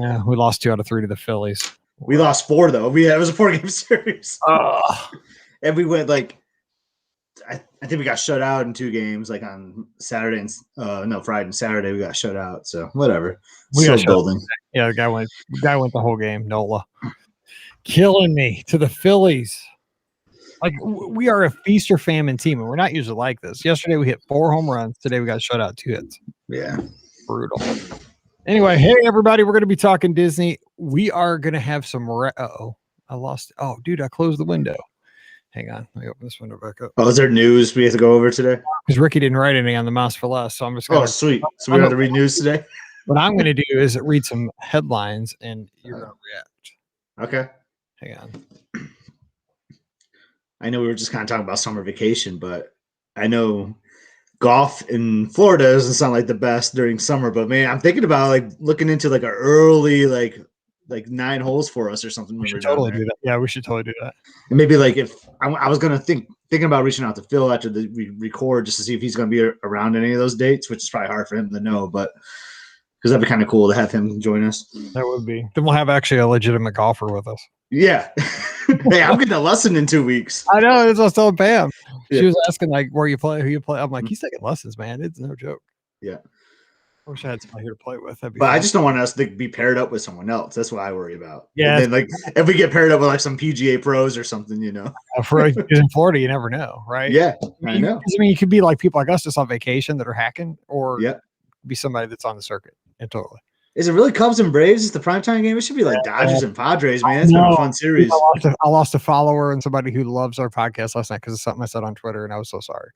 Yeah, we lost 2 out of 3 to the Phillies. We lost 4 though. It was a 4-game series. And we went like I think we got shut out in 2 games, like on Saturday and Friday and Saturday we got shut out. So whatever. Still building. Yeah, the guy went the whole game. Nola killing me to the Phillies. Like we are a feast or famine team, and we're not usually like this. Yesterday we hit 4 home runs. Today we got shut out 2 hits. Yeah, brutal. Anyway, hey everybody, we're going to be talking Disney. We are going to have some. I lost. Oh, dude, I closed the window. Hang on, let me open this window back up. Oh, is there news we have to go over today? Because Ricky didn't write anything on the Mouse for Less, so I'm just going. Oh, sweet. So we don't have to read news today. What I'm going to do is read some headlines, and you're going to react. Okay. Hang on. I know we were just kind of talking about summer vacation, but I know golf in Florida doesn't sound like the best during summer. But man, I'm thinking about like looking into like an early like 9 holes for us or something. We should totally do that. Yeah, we should totally do that. And maybe like if I was gonna thinking about reaching out to Phil after we record just to see if he's gonna be around any of those dates, which is probably hard for him to know, but because that'd be kind of cool to have him join us. That would be. Then we'll have actually a legitimate golfer with us. Yeah. Hey, I'm getting a lesson in 2 weeks. I know. That's what I was telling Pam. Yeah. She was asking like where you play, who you play. I'm like, he's taking lessons, man. It's no joke. Yeah. I wish I had somebody here to play with. But fun. I just don't want us to be paired up with someone else. That's what I worry about. Yeah. And then, like if we get paired up with like some PGA pros or something, you know. For in Florida, you never know, right? Yeah, I know. I mean, you could be like people like us just on vacation that are hacking, or yeah, be somebody that's on the circuit. And totally. Is it really Cubs and Braves? It's the primetime game. It should be like Dodgers and Padres, man. It's been a fun series. I lost a follower and somebody who loves our podcast last night because of something I said on Twitter, and I was so sorry.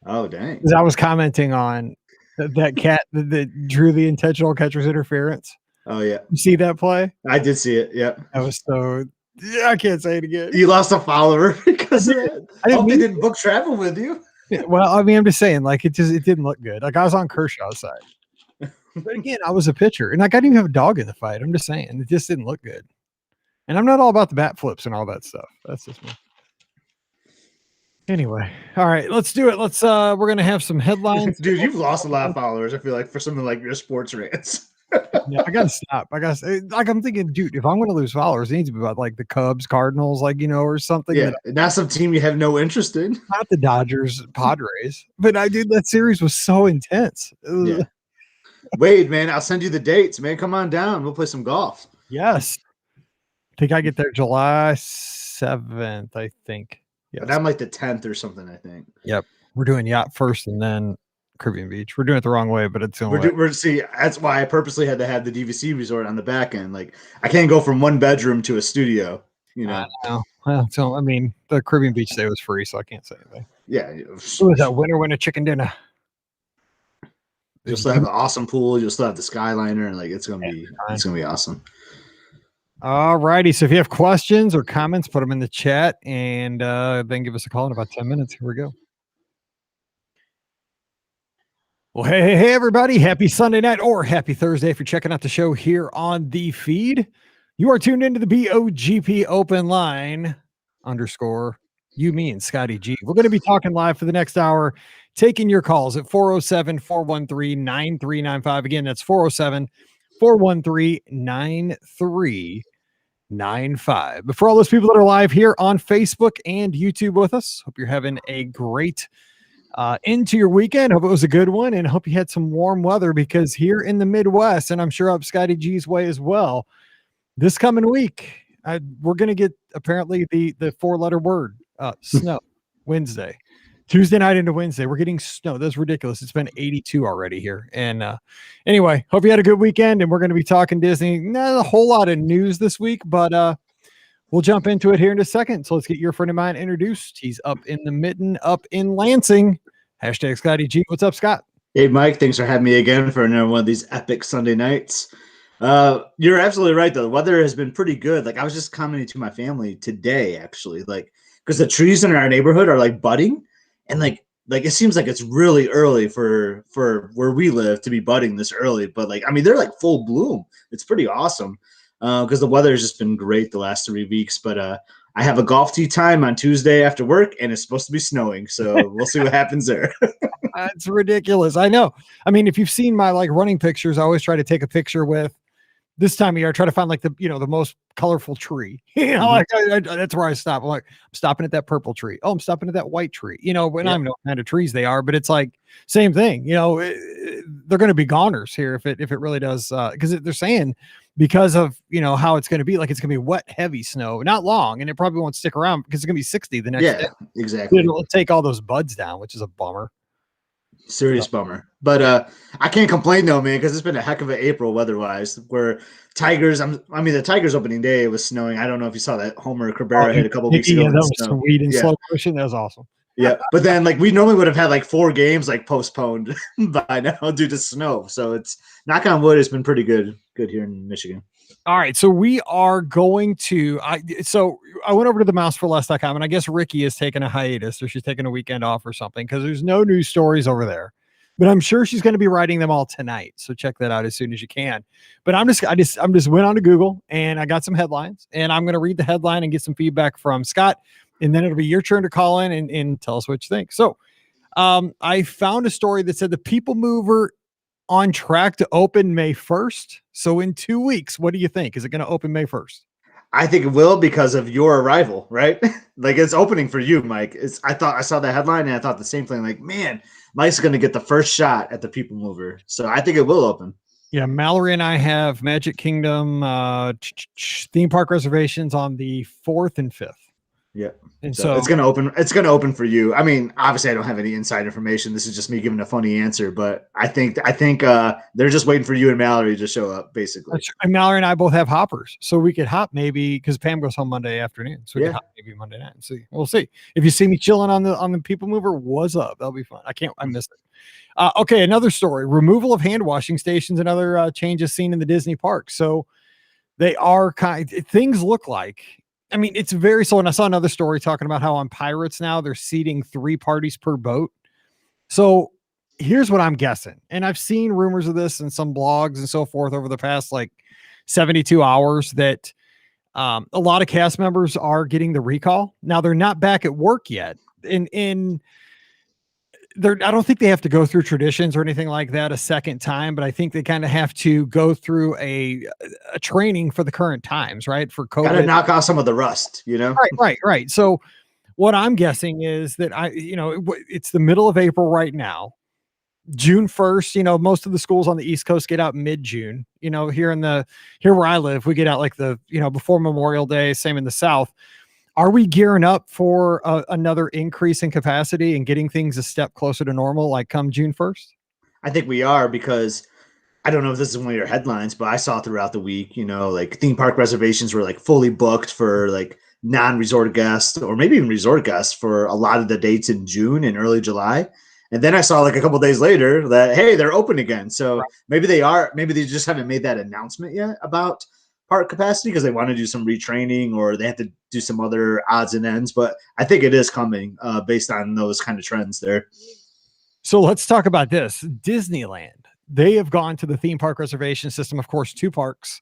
Oh, dang. Because I was commenting on that cat that drew the intentional catcher's interference. Oh, yeah. You see that play? I did see it, yeah. I was so... Yeah, I can't say it again. You lost a follower because of it. I hope they didn't book travel with you. Yeah, well, I mean, I'm just saying, like, it didn't look good. Like, I was on Kershaw's side. But again, I was a pitcher, and like I didn't even have a dog in the fight. I'm just saying, it just didn't look good. And I'm not all about the bat flips and all that stuff. That's just me. Anyway, all right, let's do it. We're gonna have some headlines. Dude, you've lost a lot of followers. I feel like for something like your sports rants. Yeah, I gotta stop. I'm thinking, dude, if I'm gonna lose followers, it needs to be about like the Cubs, Cardinals, like or something. Yeah, not some team you have no interest in. Not the Dodgers, Padres. But that series was so intense. Yeah. Wade, man, I'll send you the dates, man. Come on down. We'll play some golf. Yes. I think I get there July 7th, I think. Yes. But I'm like the 10th or something, I think. Yep. We're doing yacht first and then Caribbean Beach. We're doing it the wrong way, but it's the only way. See, that's why I purposely had to have the DVC resort on the back end. Like, I can't go from one bedroom to a studio, you know. I know. Well, so, I mean, the Caribbean Beach stay was free, so I can't say anything. Yeah. It was a winner chicken dinner. You'll still have an awesome pool. You'll still have the Skyliner, and like it's gonna be awesome. All righty. So if you have questions or comments, put them in the chat, and then give us a call in about 10 minutes. Here we go. Well, hey, everybody! Happy Sunday night or happy Thursday if you're checking out the show here on the feed. You are tuned into the BOGP Open Line _ you, me, and Scotty G. We're going to be talking live for the next hour, taking your calls at 407-413-9395. Again, that's 407-413-9395. But for all those people that are live here on Facebook and YouTube with us, hope you're having a great into your weekend. Hope it was a good one, and hope you had some warm weather, because here in the Midwest, and I'm sure up Scotty G's way as well, this coming week, we're going to get apparently the 4-letter word. Snow Wednesday, Tuesday night into Wednesday. We're getting snow. That's ridiculous. It's been 82 already here. And anyway, hope you had a good weekend, and we're going to be talking Disney. Not a whole lot of news this week, but we'll jump into it here in a second. So let's get your friend of mine introduced. He's up in the mitten, up in Lansing. Hashtag Scotty G. What's up, Scott? Hey, Mike. Thanks for having me again for another one of these epic Sunday nights. You're absolutely right, though. The weather has been pretty good. Like, I was just commenting to my family today, actually, like, because the trees in our neighborhood are like budding, and like it seems like it's really early for where we live to be budding this early. But like, I mean, they're like full bloom. It's pretty awesome because the weather has just been great the last 3 weeks. But I have a golf tee time on Tuesday after work, and it's supposed to be snowing. So we'll see what happens there. That's ridiculous. I know. I mean, if you've seen my like running pictures, I always try to take a picture with this time of year, I try to find like the most colorful tree. Like that's where I stop. I'm like, I'm stopping at that purple tree. Oh, I'm stopping at that white tree. When I don't know what kind of trees they are, but it's like same thing. They're going to be goners here if it really does, because they're saying because of how it's going to be, like it's going to be wet, heavy snow, not long, and it probably won't stick around because it's going to be 60 the next day. Exactly. It'll take all those buds down, which is a bummer. Serious bummer. But I can't complain though, man, because it's been a heck of an April weather-wise. Where Tigers, the Tigers opening day was snowing. I don't know if you saw that Homer Cabrera hit a couple weeks ago. Yeah, that was sweet in slow motion. That was awesome. Yeah, but then like we normally would have had like 4 games like postponed by now due to snow. So it's, knock on wood, it's been pretty good here in Michigan. All right, so we are going to. I went over to the mouseforless.com, and I guess Ricky is taking a hiatus, or she's taking a weekend off or something, because there's no news stories over there. But I'm sure she's going to be writing them all tonight. So check that out as soon as you can. But I just went on to Google and I got some headlines, and I'm going to read the headline and get some feedback from Scott, and then it'll be your turn to call in and tell us what you think. So I found a story that said the People Mover on track to open May 1st. So in 2 weeks, what do you think? Is it going to open May 1st? I think it will because of your arrival, right? Like it's opening for you, Mike. I saw that headline and I thought the same thing. Like, man, Mike's going to get the first shot at the People Mover. So I think it will open. Yeah, Mallory and I have Magic Kingdom theme park reservations on the 4th and 5th. Yeah. And so it's going to open. It's going to open for you. I mean, obviously I don't have any inside information. This is just me giving a funny answer, but I think they're just waiting for you and Mallory to show up basically. And Mallory and I both have hoppers, so we could hop maybe, because Pam goes home Monday afternoon. So we could hop maybe Monday night and see. We'll see. If you see me chilling on the People Mover, what's up? That'll be fun. I missed it. Okay. Another story, removal of hand washing stations and other changes seen in the Disney park. So they are things look like, I mean, it's very slow. And I saw another story talking about how on Pirates now they're seating 3 parties per boat. So here's what I'm guessing. And I've seen rumors of this in some blogs and so forth over the past like 72 hours that a lot of cast members are getting the recall. Now they're not back at work yet. I don't think they have to go through traditions or anything like that a second time, but I think they kind of have to go through a training for the current times, right? For COVID. Got to knock off some of the rust, Right. So what I'm guessing is that it's the middle of April right now. June 1st, most of the schools on the East Coast get out mid-June. Here where I live, we get out like before Memorial Day, same in the South. Are we gearing up for another increase in capacity and getting things a step closer to normal, like come June 1st? I think we are, because I don't know if this is one of your headlines, but I saw throughout the week, like theme park reservations were like fully booked for like non-resort guests, or maybe even resort guests, for a lot of the dates in June and early July. And then I saw like a couple of days later that, hey, they're open again. So maybe they just haven't made that announcement yet about park capacity because they want to do some retraining, or they have to do some other odds and ends. But I think it is coming based on those kind of trends there. So let's talk about this. Disneyland, they have gone to the theme park reservation system, of course, 2 parks.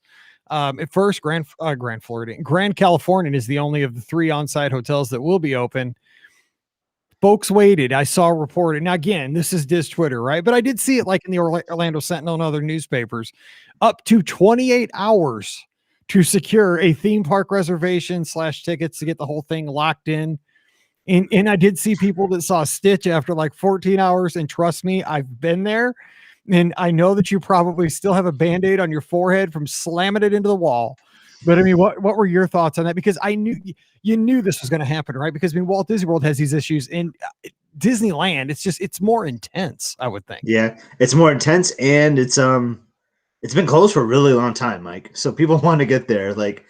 At first, Grand Californian is the only of the 3 on-site hotels that will be open. Folks waited. I saw a report. Now, again, this is Diz Twitter, right? But I did see it like in the Orlando Sentinel and other newspapers, up to 28 hours to secure a theme park reservation / tickets to get the whole thing locked in. And I did see people that saw Stitch after like 14 hours. And trust me, I've been there. And I know that you probably still have a Band-Aid on your forehead from slamming it into the wall. But I mean, what were your thoughts on that? Because I knew you knew this was going to happen, right? Because Walt Disney World has these issues, and Disneyland, it's more intense, I would think. Yeah, it's more intense, and it's been closed for a really long time, Mike. So people want to get there. Like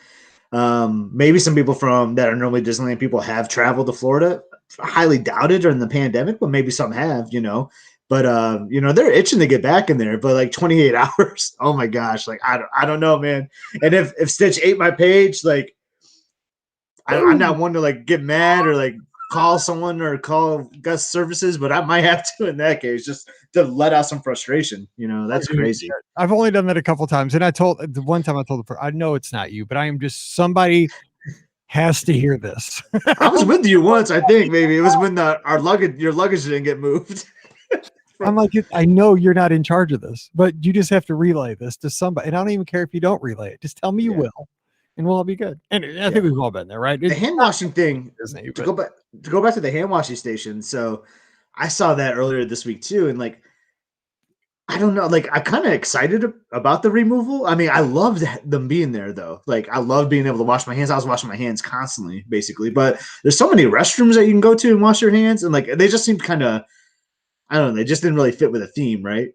maybe some people that are normally Disneyland people have traveled to Florida. Highly doubted during the pandemic, but maybe some have, But they're itching to get back in there. But like 28 hours, oh my gosh! Like I don't know, man. And if Stitch ate my page, like I'm not one to like get mad or like call someone or call guest services, but I might have to in that case, just to let out some frustration. That's crazy. I've only done that a couple of times, and the one time I told the person, I know it's not you, but I am just somebody has to hear this. I was with you once, I think maybe it was when your luggage didn't get moved. I'm like, I know you're not in charge of this, but you just have to relay this to somebody. And I don't even care if you don't relay it. Just tell me you will, and we'll all be good. And I think we've all been there, right? The hand washing thing, Disney, to go back to the hand washing station. So I saw that earlier this week too, and like, I don't know, like I'm kind of excited about the removal. I mean, I loved them being there though. Like I love being able to wash my hands. I was washing my hands constantly, basically. But there's so many restrooms that you can go to and wash your hands, and like they just seemed kind of, I don't know, they just didn't really fit with a theme, right,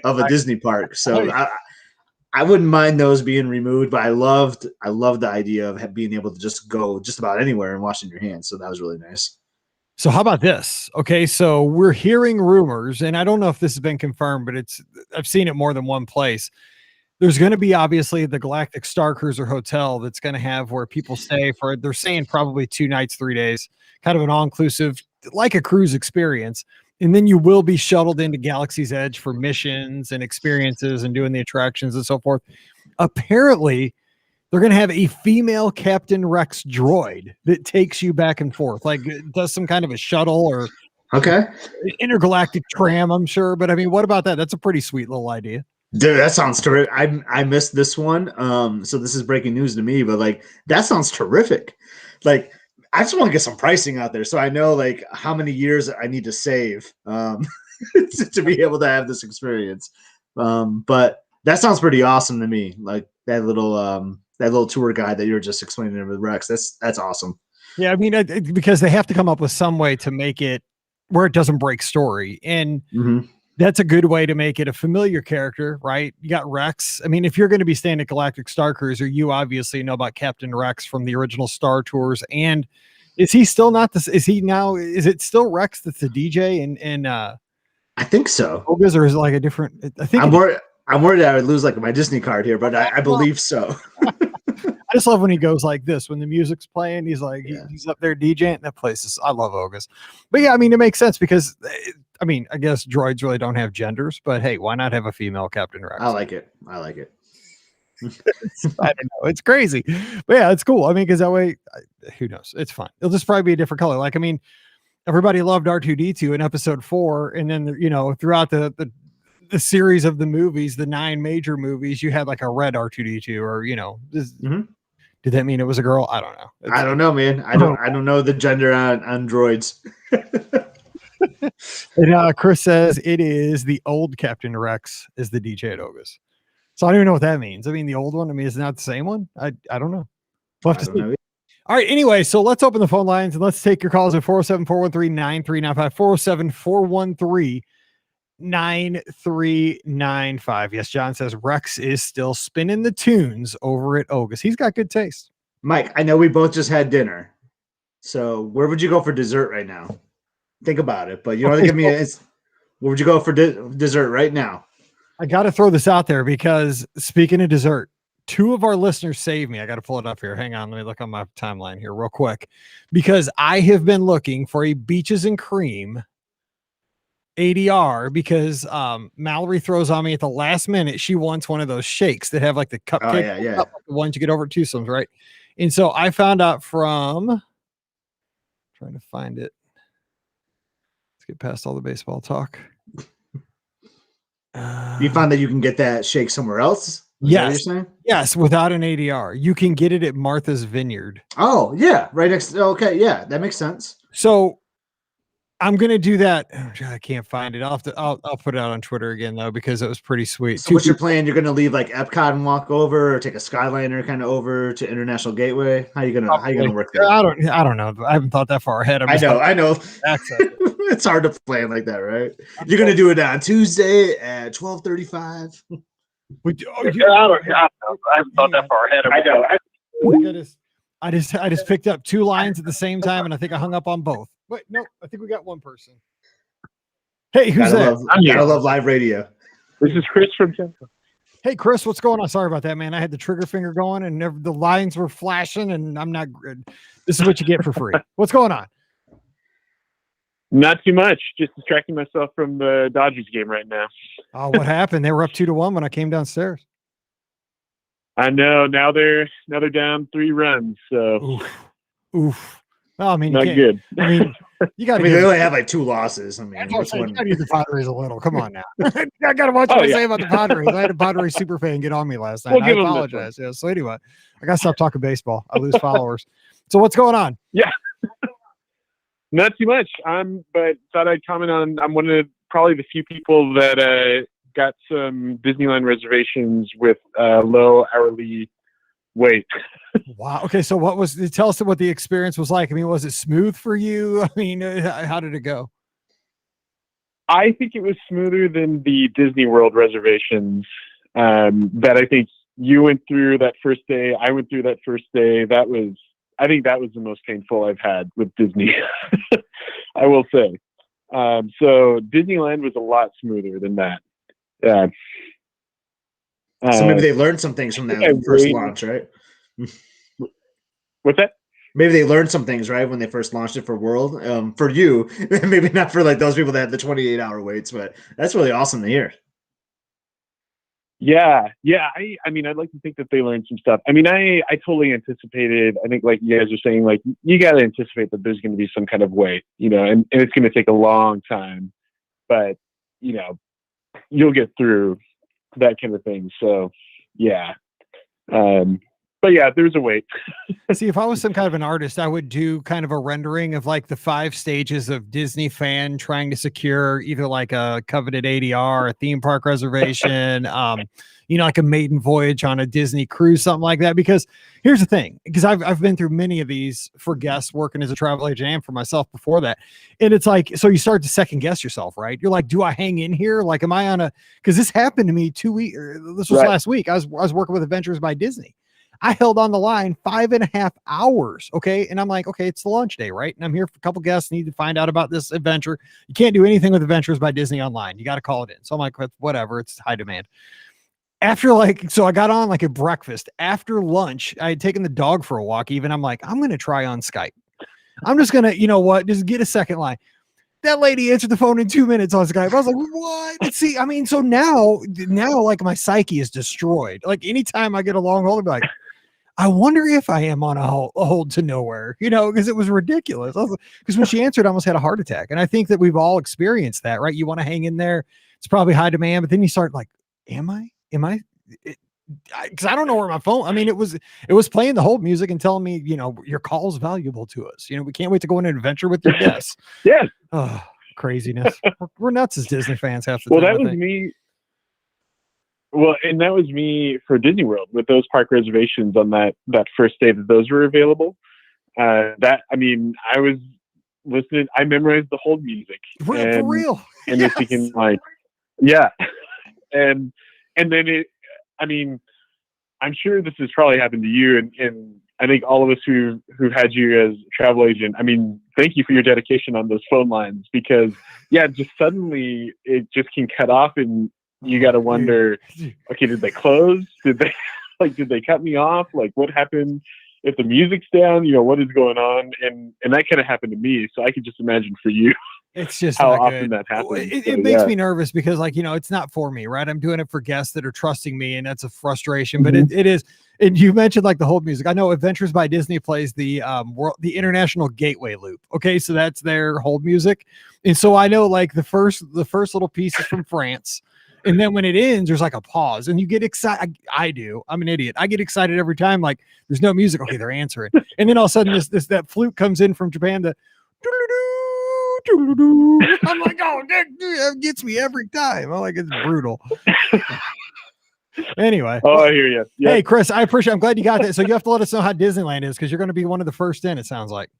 of a Disney park. So I wouldn't mind those being removed, but I loved the idea of being able to just go just about anywhere and washing your hands. So that was really nice. So how about this? Okay, so we're hearing rumors, and I don't know if this has been confirmed, but I've seen it more than one place. There's going to be obviously the Galactic Star Cruiser Hotel that's going to have where people stay for, they're saying probably 2 nights, 3 days, kind of an all-inclusive, like a cruise experience. And then you will be shuttled into Galaxy's Edge for missions and experiences and doing the attractions and so forth. Apparently, they're going to have a female Captain Rex droid that takes you back and forth, like does some kind of a shuttle or intergalactic tram, I'm sure. But I mean, what about that? That's a pretty sweet little idea. Dude, that sounds terrific. I missed this one. So this is breaking news to me, but like that sounds terrific. Like I just want to get some pricing out there so I know like how many years I need to save to be able to have this experience. But that sounds pretty awesome to me. Like that little tour guide that you were just explaining with Rex. That's awesome. Yeah, I mean, because they have to come up with some way to make it where it doesn't break story. And that's a good way to make it a familiar character, right? You got Rex. I mean, if you're going to be staying at Galactic Star Cruiser, you obviously know about Captain Rex from the original Star Tours. And is he still not this? Is it still Rex that's the DJ? And I think so. Or is it like a different? I think I'm worried I would lose like my Disney card here, but I believe so. I just love when he goes like this when the music's playing. He's like he's up there DJing. That place is. I love Ogus, but yeah, I mean it makes sense because I mean I guess droids really don't have genders, but hey, why not have a female Captain Rex? I like it. I don't know. It's crazy, but yeah, it's cool. I mean, because that way, who knows? It's fun. It'll just probably be a different color. Like I mean, everybody loved R2D2 in episode 4, and then throughout the series of the movies, the 9 major movies, you had like a red R2D2 or did that mean it was a girl? I don't know. I don't know, man. I don't know the gender on droids. And Chris says it is the old Captain Rex is the DJ at Ogus. So I don't even know what that means. I mean, the old one, I mean, is it not the same one? I don't know. We'll have to see. All right. Anyway, so let's open the phone lines and let's take your calls at 407-413-9395, 407-413-9395. Yes, John says Rex is still spinning the tunes over at Ogus. He's got good taste. Mike, I know we both just had dinner. So where would you go for dessert right now? Think about it, but you don't have to give me where would you go for dessert right now? I got to throw this out there because speaking of dessert, 2 of our listeners saved me. I got to pull it up here. Hang on. Let me look on my timeline here real quick because I have been looking for a Beaches and Cream ADR because Mallory throws on me at the last minute. She wants one of those shakes that have like the cupcake, the ones you get over at Twosomes, right? And so I found out from trying to find it. Let's get past all the baseball talk. You found that you can get that shake somewhere else? Yes. Yes, without an ADR. You can get it at Martha's Vineyard. Oh, yeah. Right next. Okay. Yeah, that makes sense. So I'm going to do that. I can't find it. I'll put it out on Twitter again, though, because it was pretty sweet. So what's your plan? You're going to leave like Epcot and walk over, or take a Skyliner kind of over to International Gateway? How you going to work that? I don't know. I haven't thought that far ahead. I know. It's hard to plan like that, right? You're going to do it on Tuesday at 12:35. I haven't thought that far ahead. I know. I just picked up 2 lines at the same time, and I think I hung up on both. Wait, no, I think we got one person. Hey, who's that? I love live radio. This is Chris from Central. Hey, Chris, what's going on? Sorry about that, man. I had the trigger finger going, and the lines were flashing, and I'm not good. This is what you get for free. What's going on? Not too much. Just distracting myself from the Dodgers game right now. Oh, what happened? They were up 2-1 when I came downstairs. I know. Now they're down 3 runs. So oof. Well, I mean, not good. I mean, You got I to mean, they only have like 2 losses. I mean, you which got one? to use the Padres a little. Come on now. I got to watch what I say about the Padres. I had a Padres super fan get on me last night. We'll I give 'em this apologize. Yeah. So anyway, I got to stop talking baseball. I lose followers. So what's going on? Yeah. Not too much. But thought I'd comment on. I'm one of probably the few people that got some Disneyland reservations with low hourly wait. Wow. Okay. So tell us what the experience was like. I mean, was it smooth for you? I mean, how did it go? I think it was smoother than the Disney World reservations that I think you went through that first day. I went through that first day. I think that was the most painful I've had with Disney. I will say. So Disneyland was a lot smoother than that. Yeah. So maybe they learned some things from that first launch, right? What's that? Maybe they learned some things, right, when they first launched it for World. For you, maybe not for like those people that had the 28-hour waits, but that's really awesome to hear. Yeah. I mean, I'd like to think that they learned some stuff. I mean, I totally anticipated. I think, like you guys are saying, like you got to anticipate that there's going to be some kind of wait, and it's going to take a long time, but you'll get through that kind of thing. So, yeah. But yeah, there's a wait. See, if I was some kind of an artist, I would do kind of a rendering of like the 5 stages of Disney fan trying to secure either like a coveted ADR, a theme park reservation, like a maiden voyage on a Disney cruise, something like that. Because here's the thing, because I've been through many of these for guests working as a travel agent and for myself before that. And it's like, so you start to second guess yourself, right? You're like, do I hang in here? Like, am I on because this happened to me 2 weeks, this was last week. I was working with Adventures by Disney. I held on the line 5.5 hours. Okay. And I'm like, okay, it's the launch day, right? And I'm here for a couple guests, need to find out about this adventure. You can't do anything with Adventures by Disney online. You got to call it in. So I'm like, whatever, it's high demand. After so I got on like at breakfast. After lunch, I had taken the dog for a walk. Even I'm like, I'm going to try on Skype. I'm just going to, just get a second line. That lady answered the phone in 2 minutes on Skype. I was like, what? See, I mean, so now like my psyche is destroyed. Like anytime I get a long hold, I'll be like, I wonder if I am on a hold to nowhere, because it was ridiculous. Because when she answered, I almost had a heart attack. And I think that we've all experienced that, right? You want to hang in there. It's probably high demand, but then you start like, am I? Because I don't know where my phone. I mean, it was playing the hold music and telling me, your call's valuable to us. We can't wait to go on an adventure with your guests. Yes. Oh, craziness. We're nuts as Disney fans half the time. Well, that was me. Well, and that was me for Disney World with those park reservations on that first day that those were available. I was listening. I memorized the hold music. For real. And yes. Thinking like, yeah. And then I'm sure this has probably happened to you, and I think all of us who've had you as a travel agent. I mean, thank you for your dedication on those phone lines, because just suddenly it just can cut off, and you got to wonder, okay, did they close? Did they cut me off? Like, what happened if the music's down? What is going on? And that kind of happened to me, so I could just imagine for you. It's just how not often good. that happens. It makes me nervous because, it's not for me, right? I'm doing it for guests that are trusting me, and that's a frustration. But it is. And you mentioned like the hold music. I know Adventures by Disney plays the International Gateway Loop. Okay, so that's their hold music, and so I know like the first little piece is from France. And then when it ends, there's like a pause and you get excited. I do. I'm an idiot. I get excited every time. Like there's no music. Okay, they're answering. And then all of a sudden that flute comes in from Japan. I'm like, oh, that gets me every time. I'm like, it's brutal. Anyway. Oh, I hear you. Yep. Hey, Chris, I appreciate it. I'm glad you got that. So you have to let us know how Disneyland is, because you're going to be one of the first in, it sounds like.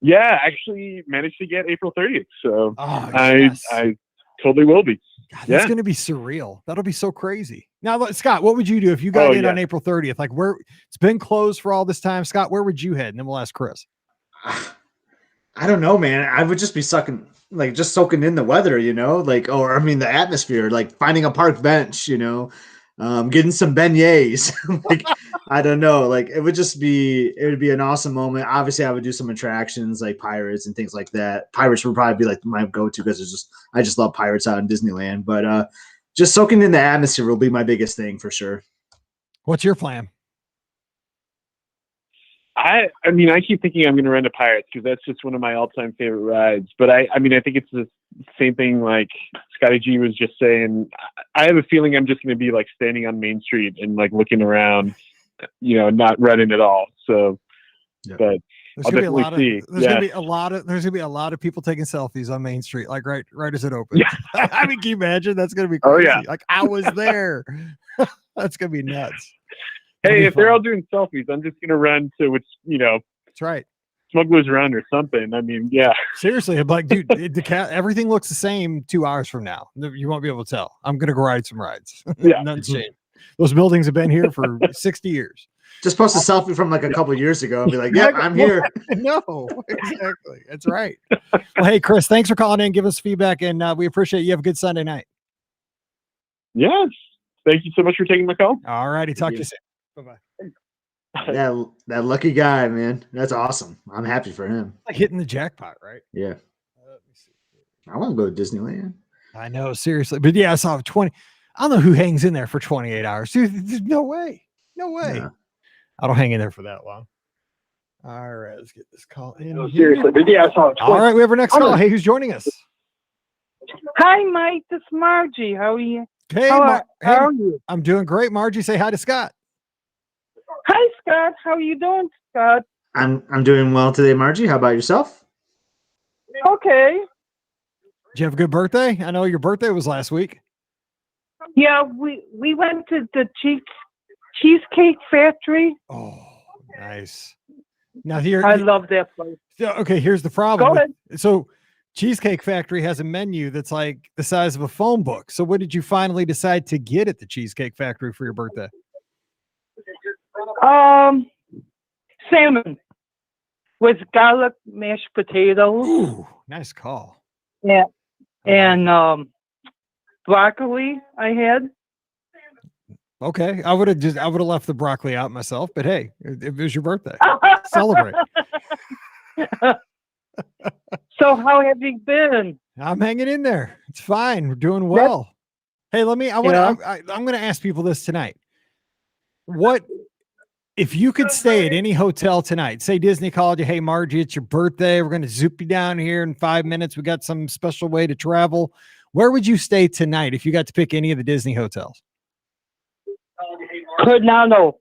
Yeah, actually managed to get April 30th. So yes. I totally will be. God, that's going to be surreal. That'll be so crazy. Now, Scott, what would you do if you got in on April 30th? Like, where it's been closed for all this time. Scott, where would you head? And then we'll ask Chris. I don't know, man. I would just be soaking in the weather, the atmosphere, like finding a park bench, getting some beignets. Like, I don't know. Like, it would be an awesome moment. Obviously, I would do some attractions like Pirates and things like that. Pirates would probably be like my go-to, because I just love Pirates out in Disneyland. But just soaking in the atmosphere will be my biggest thing for sure. What's your plan? I mean, I keep thinking I'm going to rent a Pirates because that's just one of my all-time favorite rides. But I mean, I think it's the same thing like Scotty G was just saying. I have a feeling I'm just going to be like standing on Main Street and like looking around, not running at all. So, but I'll definitely see. There's gonna be a lot of people taking selfies on Main Street, like right as it opens. Yeah. I mean, can you imagine? That's gonna be crazy. Oh, yeah. Like I was there. That's gonna be nuts. Hey, if they're all doing selfies, I'm just gonna run to That's right. Smuggler's Run or something. I mean, yeah. Seriously, I'm like, dude, everything looks the same 2 hours from now. You won't be able to tell. I'm gonna go ride some rides. Yeah. Nothing's changed. Those buildings have been here for 60 years. Just post a selfie from like a couple of years ago and be like, "Yep, I'm here." No, exactly. That's right. Well, hey, Chris, thanks for calling in. Give us feedback, and we appreciate you. Have a good Sunday night. Yes. Thank you so much for taking my call. All righty. Talk to you soon. Bye-bye. That lucky guy, man. That's awesome. I'm happy for him. Like hitting the jackpot, right? Yeah. Let me see. I want to go to Disneyland. I know, seriously. But yeah, I saw 20. I don't know who hangs in there for 28 hours. Dude, there's no way. No way. No. I don't hang in there for that long. All right, let's get this call in. No, seriously. But yeah, I saw 20. All right, we have our next call. Hey, who's joining us? Hi, Mike. This is Margie. How are you? Hey, How are you? I'm doing great. Margie, say hi to Scott. Hi, Scott. How are you doing, Scott? I'm doing well today, Margie. How about yourself? Okay. Did you have a good birthday? I know your birthday was last week. Yeah, we went to the Cheesecake Factory. Oh, nice. Now here, I love that place. okay, here's the problem. Go ahead. So Cheesecake Factory has a menu that's like the size of a phone book. So what did you finally decide to get at the Cheesecake Factory for your birthday? Salmon with garlic mashed potatoes. Ooh, nice call. Yeah. And broccoli I had. Okay, I would have left the broccoli out myself, but hey, it was your birthday. Celebrate. So how have you been? I'm hanging in there. It's fine. We're doing well. Hey, I'm going to ask people this tonight. What if you could stay at any hotel tonight? Say Disney called you, "Hey Margie, it's your birthday. We're going to zoop you down here in 5 minutes. We got some special way to travel." Where would you stay tonight if you got to pick any of the Disney hotels? Coronado.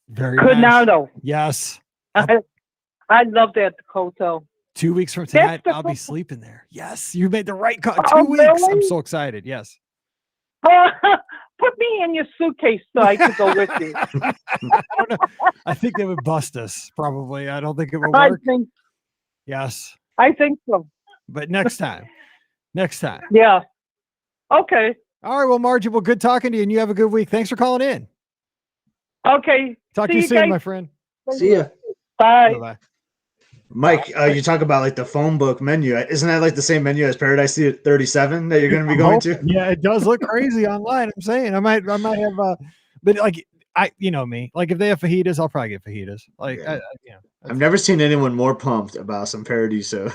Very Coronado. nice. Yes. I love that hotel. 2 weeks from tonight, I'll be sleeping there. Yes, you made the right call. 2 weeks. Really? I'm so excited. Yes. Put me in your suitcase so I could go with you. I don't know. I think they would bust us. Probably. I don't think it would I work. think so. But next time. Yeah. Okay. All right. Well, Margie, good talking to you, and you have a good week. Thanks for calling in. Okay. Talk to you soon, my friend. See ya. Bye. Bye-bye. Mike, you talk about like the phone book menu. Isn't that like the same menu as Paradise 37 that you're going to be going to? Yeah, it does look crazy online. I'm saying I might have, but like you know me, like if they have fajitas, I'll probably get fajitas. Like, yeah. I've never seen anyone more pumped about some Paradiso.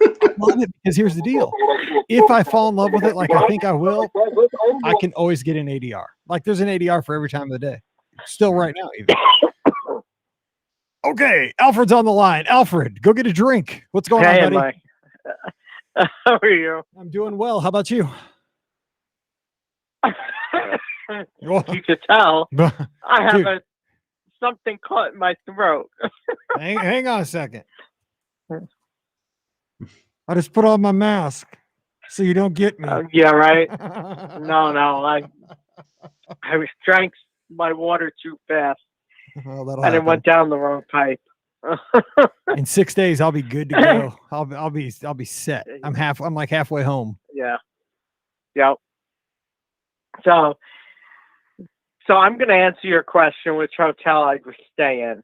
I love it because here's the deal: if I fall in love with it, like I think I will, I can always get an ADR. Like there's an ADR for every time of the day. Still right now, even. Okay, Alfred's on the line. Alfred, go get a drink. What's going on, buddy? Mike. How are you? I'm doing well. How about you? You could tell I have something caught in my throat. hang on a second. I just put on my mask so you don't get me. Yeah, right. No, I drank my water too fast. Oh, and it went down the wrong pipe. In 6 days, I'll be good to go. I'll be set. I'm like halfway home. Yeah. Yep. So I'm going to answer your question, which hotel I would stay in.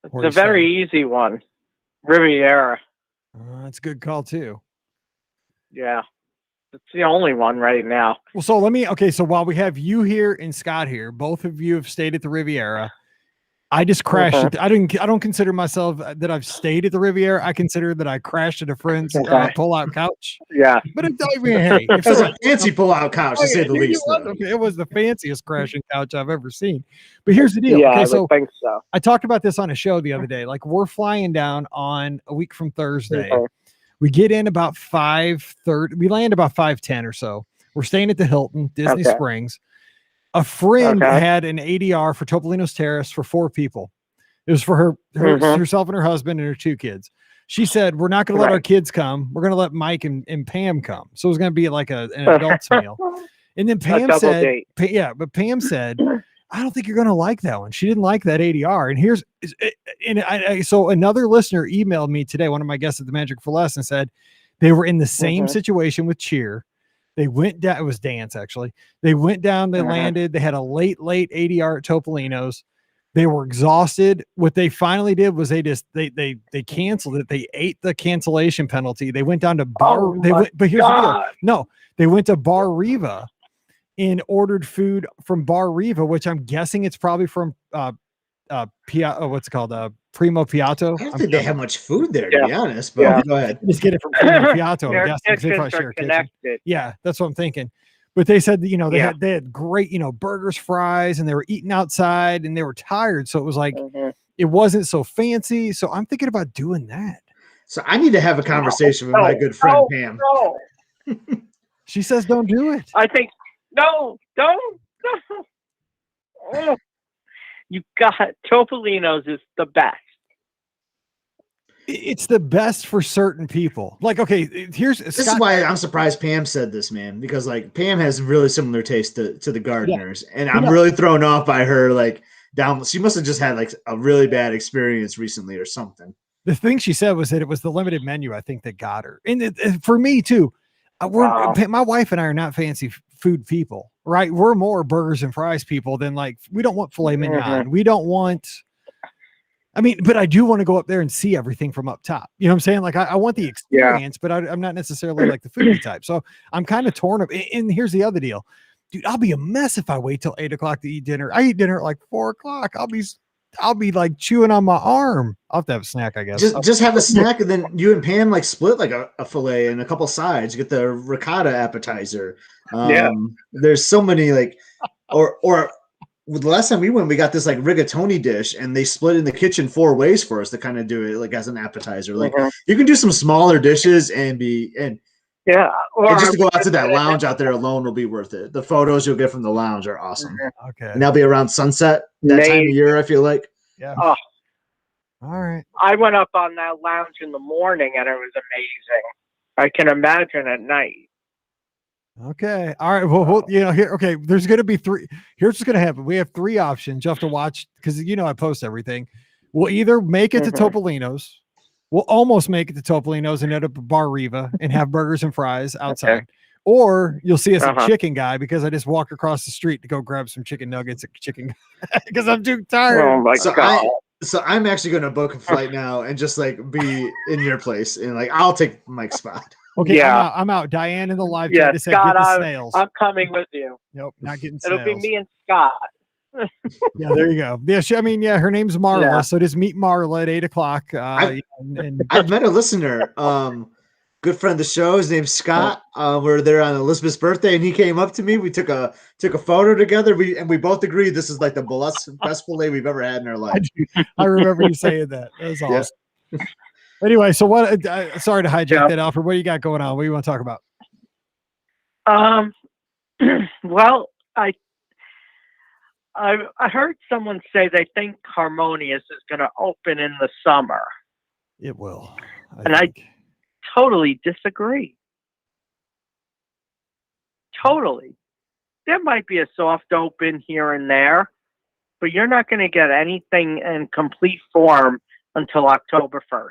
It's a very easy one, Riviera. That's a good call too. Yeah. It's the only one right now. Well, so so while we have you here and Scott here, both of you have stayed at the Riviera. I just crashed. I don't consider myself that I've stayed at the Riviera. I consider that I crashed at a friend's pull-out couch. Yeah. But it, I mean, hey, if It was a fancy pull-out couch, to say the it least. was, it was the fanciest crashing couch I've ever seen. But here's the deal. Yeah, Okay, I so would think so. I talked about this on a show the other day. Like, we're flying down on a week from Thursday. We get in about 5:30. We land about 5:10 or so. We're staying at the Hilton, Disney Springs. A friend had an ADR for Topolino's Terrace for 4 people. It was for herself and her husband and her 2 kids. She said, we're not going to let our kids come. We're going to let Mike and Pam come. So it was going to be like an adult's meal. And then Pam said, but Pam said, I don't think you're going to like that one. She didn't like that ADR. And so another listener emailed me today, one of my guests at the Magic for Less, and said they were in the same situation with Cheer. They went down. It was Dance, actually. They went down. They landed. They had a late ADR at Topolino's. They were exhausted. What they finally did was they canceled it. They ate the cancellation penalty. They went down to Bar. But here's the deal. No, they went to Bar Riva and ordered food from Bar Riva, which I'm guessing it's probably from what's it called? Primo Piatto. I don't think they have much food there, to be honest. But go ahead. Just get it from Primo Piatto. Their I guess. kitchens are connected. Yeah, that's what I'm thinking. But they said, they had great, burgers, fries, and they were eating outside and they were tired. So it was like, it wasn't so fancy. So I'm thinking about doing that. So I need to have a conversation with my good friend Pam. No. She says, don't do it. I think, no, don't. Oh, you got Topolino's is the best. It's the best for certain people. Like, okay, this is why I'm surprised Pam said this, man, because like Pam has really similar taste to the gardeners, and I'm really thrown off by her. Like, she must have just had like a really bad experience recently or something. The thing she said was that it was the limited menu, I think, that got her. And for me too, my wife and I are not fancy food people, right? We're more burgers and fries people than like, we don't want filet mignon. We don't want. I mean, but I do want to go up there and see everything from up top. You know what I'm saying? Like, I want the experience, but I'm not necessarily like the foodie type. So I'm kind of torn up. And here's the other deal. Dude, I'll be a mess if I wait till 8 o'clock to eat dinner. I eat dinner at like 4 o'clock. I'll be like chewing on my arm. I'll have to have a snack, I guess. Just have a snack, and then you and Pam like split like a fillet and a couple sides. You get the ricotta appetizer. There's so many like, or the last time we went, we got this like rigatoni dish, and they split in the kitchen 4 ways for us to kind of do it like as an appetizer. Like you can do some smaller dishes and just to go out to that lounge out there alone will be worth it. The photos you'll get from the lounge are awesome. Okay, and that'll be around sunset that time of year. I feel like. Yeah. Oh. All right. I went up on that lounge in the morning, and it was amazing. I can imagine at night. Okay. All right. Well, here. Okay. There's going to be 3. Here's what's going to happen. We have 3 options. You have to watch because I post everything. We'll either make it to Topolino's. We'll almost make it to Topolino's and end up at Bar Riva and have burgers and fries outside. Or you'll see us at Chicken Guy because I just walked across the street to go grab some chicken nuggets at Chicken Guy because I'm too tired. Oh my God. So I'm actually going to book a flight now and just like be in your place and like I'll take Mike's spot. Okay, yeah. I'm out. Diane in the live chat just said, Scott, get the snails. I'm coming with you. Nope, not getting snails. It'll be me and Scott. Yeah, there you go. Yeah, her name's Marla, so just meet Marla at 8 o'clock. I've met a listener, good friend of the show. His name's Scott. We're there on Elizabeth's birthday, and he came up to me. We took a photo together. We both agreed this is like the best fillet we've ever had in our life. I remember you saying that. That was awesome. Yeah. Anyway, so what? Sorry to hijack that, Alfred. What do you got going on? What do you want to talk about? Well, I heard someone say they think Harmonious is going to open in the summer. It will, I totally disagree. Totally, there might be a soft open here and there, but you're not going to get anything in complete form until October 1st.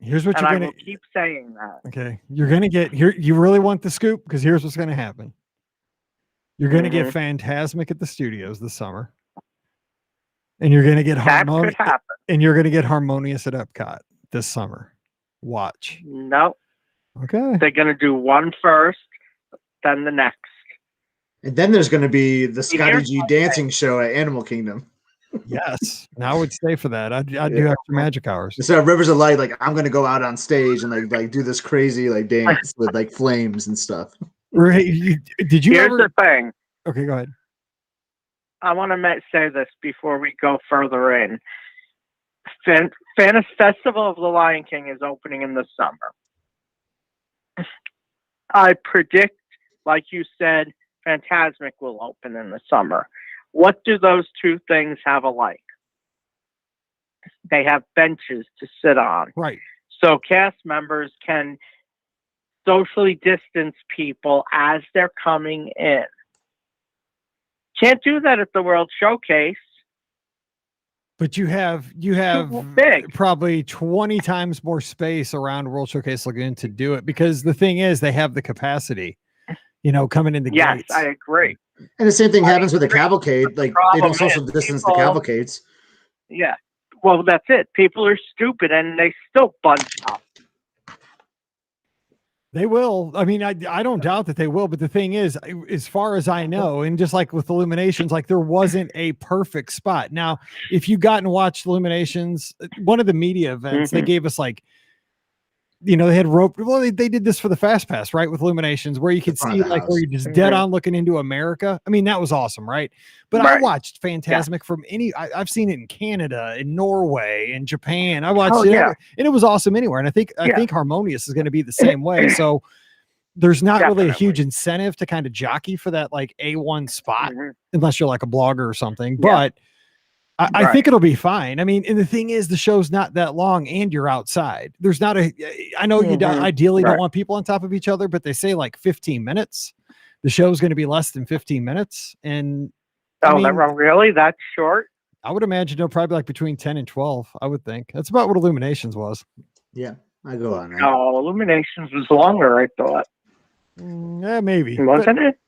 Here's what I will keep saying that. Okay. You're going to get here. You really want the scoop? Because here's what's going to happen. You're going to get Phantasmic at the studios this summer. And you're going to get Harmonious. And you're going to get Harmonious at Epcot this summer. Watch. No. Okay. They're going to do one first, then the next. And then there's going to be the Scotty G dancing show at Animal Kingdom. Yes, now I would stay for that. I do extra magic hours. Instead of Rivers of Light, like I'm gonna go out on stage and like do this crazy like dance with like flames and stuff. Right? Did you Here's ever? the thing. Okay, go ahead. I want to say this before we go further in. Festival of the Lion King is opening in the summer. I predict, like you said, Fantasmic will open in the summer. What do those two things have alike? They have benches to sit on. Right. So cast members can socially distance people as they're coming in. Can't do that at the World Showcase. But you have big. probably 20 times more space around World Showcase Lagoon to do it, because the thing is they have the capacity, coming in the Yes, gates. I agree. And the same thing happens with the cavalcade. Like they don't social distance the cavalcades. Yeah. Well, that's it. People are stupid and they still bunch up. They will. I mean, I don't doubt that they will. But the thing is, as far as I know, and just like with Illuminations, like there wasn't a perfect spot. Now, if you got and watched Illuminations, one of the media events, they gave us like, they had rope. Well, they did this for the Fast Pass, right? With Illuminations, where you could see like where you're just dead on looking into America. I mean, that was awesome, right? But I watched Fantasmic from I've seen it in Canada, in Norway, in Japan. I watched it, and it was awesome anywhere. And I think Harmonious is going to be the same way. So there's not really a huge incentive to kind of jockey for that like A1 spot, unless you're like a blogger or something. But I think it'll be fine. I mean, and the thing is, the show's not that long and you're outside. There's not I know you ideally don't want people on top of each other, but they say like 15 minutes. The show's going to be less than 15 minutes. And really? That's short? I would imagine it'll probably be like between 10 and 12. I would think that's about what Illuminations was. Yeah, I go on. Right? Oh, Illuminations was longer, I thought. Yeah, maybe. Wasn't it?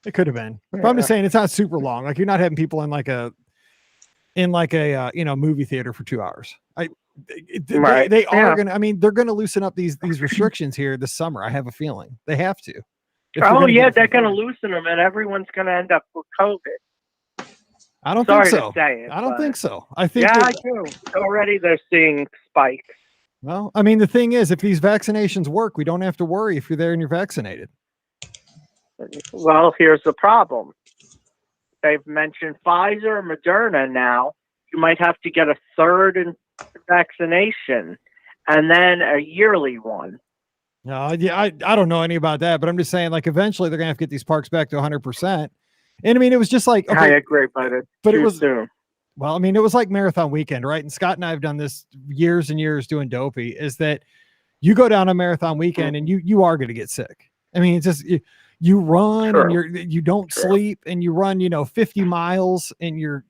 It could have been. But I'm just saying it's not super long. Like you're not having people in like a movie theater for 2 hours. They are going to, I mean, they're going to loosen up these restrictions here this summer. I have a feeling they have to. They're going to loosen them and everyone's going to end up with COVID. I don't think so. I don't think so. I think I do. Already they're seeing spikes. Well, I mean, the thing is, if these vaccinations work, we don't have to worry if you're there and you're vaccinated. Well, here's the problem. They've mentioned Pfizer and Moderna now. You might have to get a third vaccination and then a yearly one. No, I don't know any about that, but I'm just saying, like, eventually they're going to have to get these parks back to 100%. And I mean, it was just like, okay, I agree, but it was soon. Well, I mean, it was like marathon weekend, right? And Scott and I have done this years and years doing Dopey, is that you go down a marathon weekend and you are going to get sick. I mean, it's just, you run and you don't sleep and you run, 50 miles and you're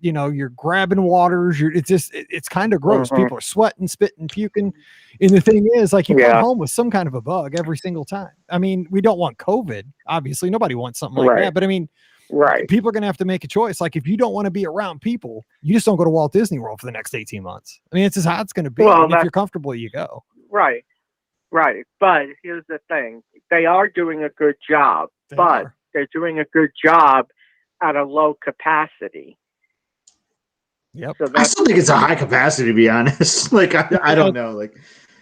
grabbing waters. It's kind of gross. People are sweating, spitting, puking. And the thing is, like, you come home with some kind of a bug every single time. I mean, we don't want COVID. Obviously nobody wants something like that, but I mean, people are going to have to make a choice. Like, if you don't want to be around people, you just don't go to Walt Disney World for the next 18 months. I mean, it's just how it's going to be. Well, and if you're comfortable, you go. Right. But here's the thing. They are doing a good job, they're doing a good job at a low capacity. Yep. So I still think it's a high capacity, to be honest. Like, I don't know. Like,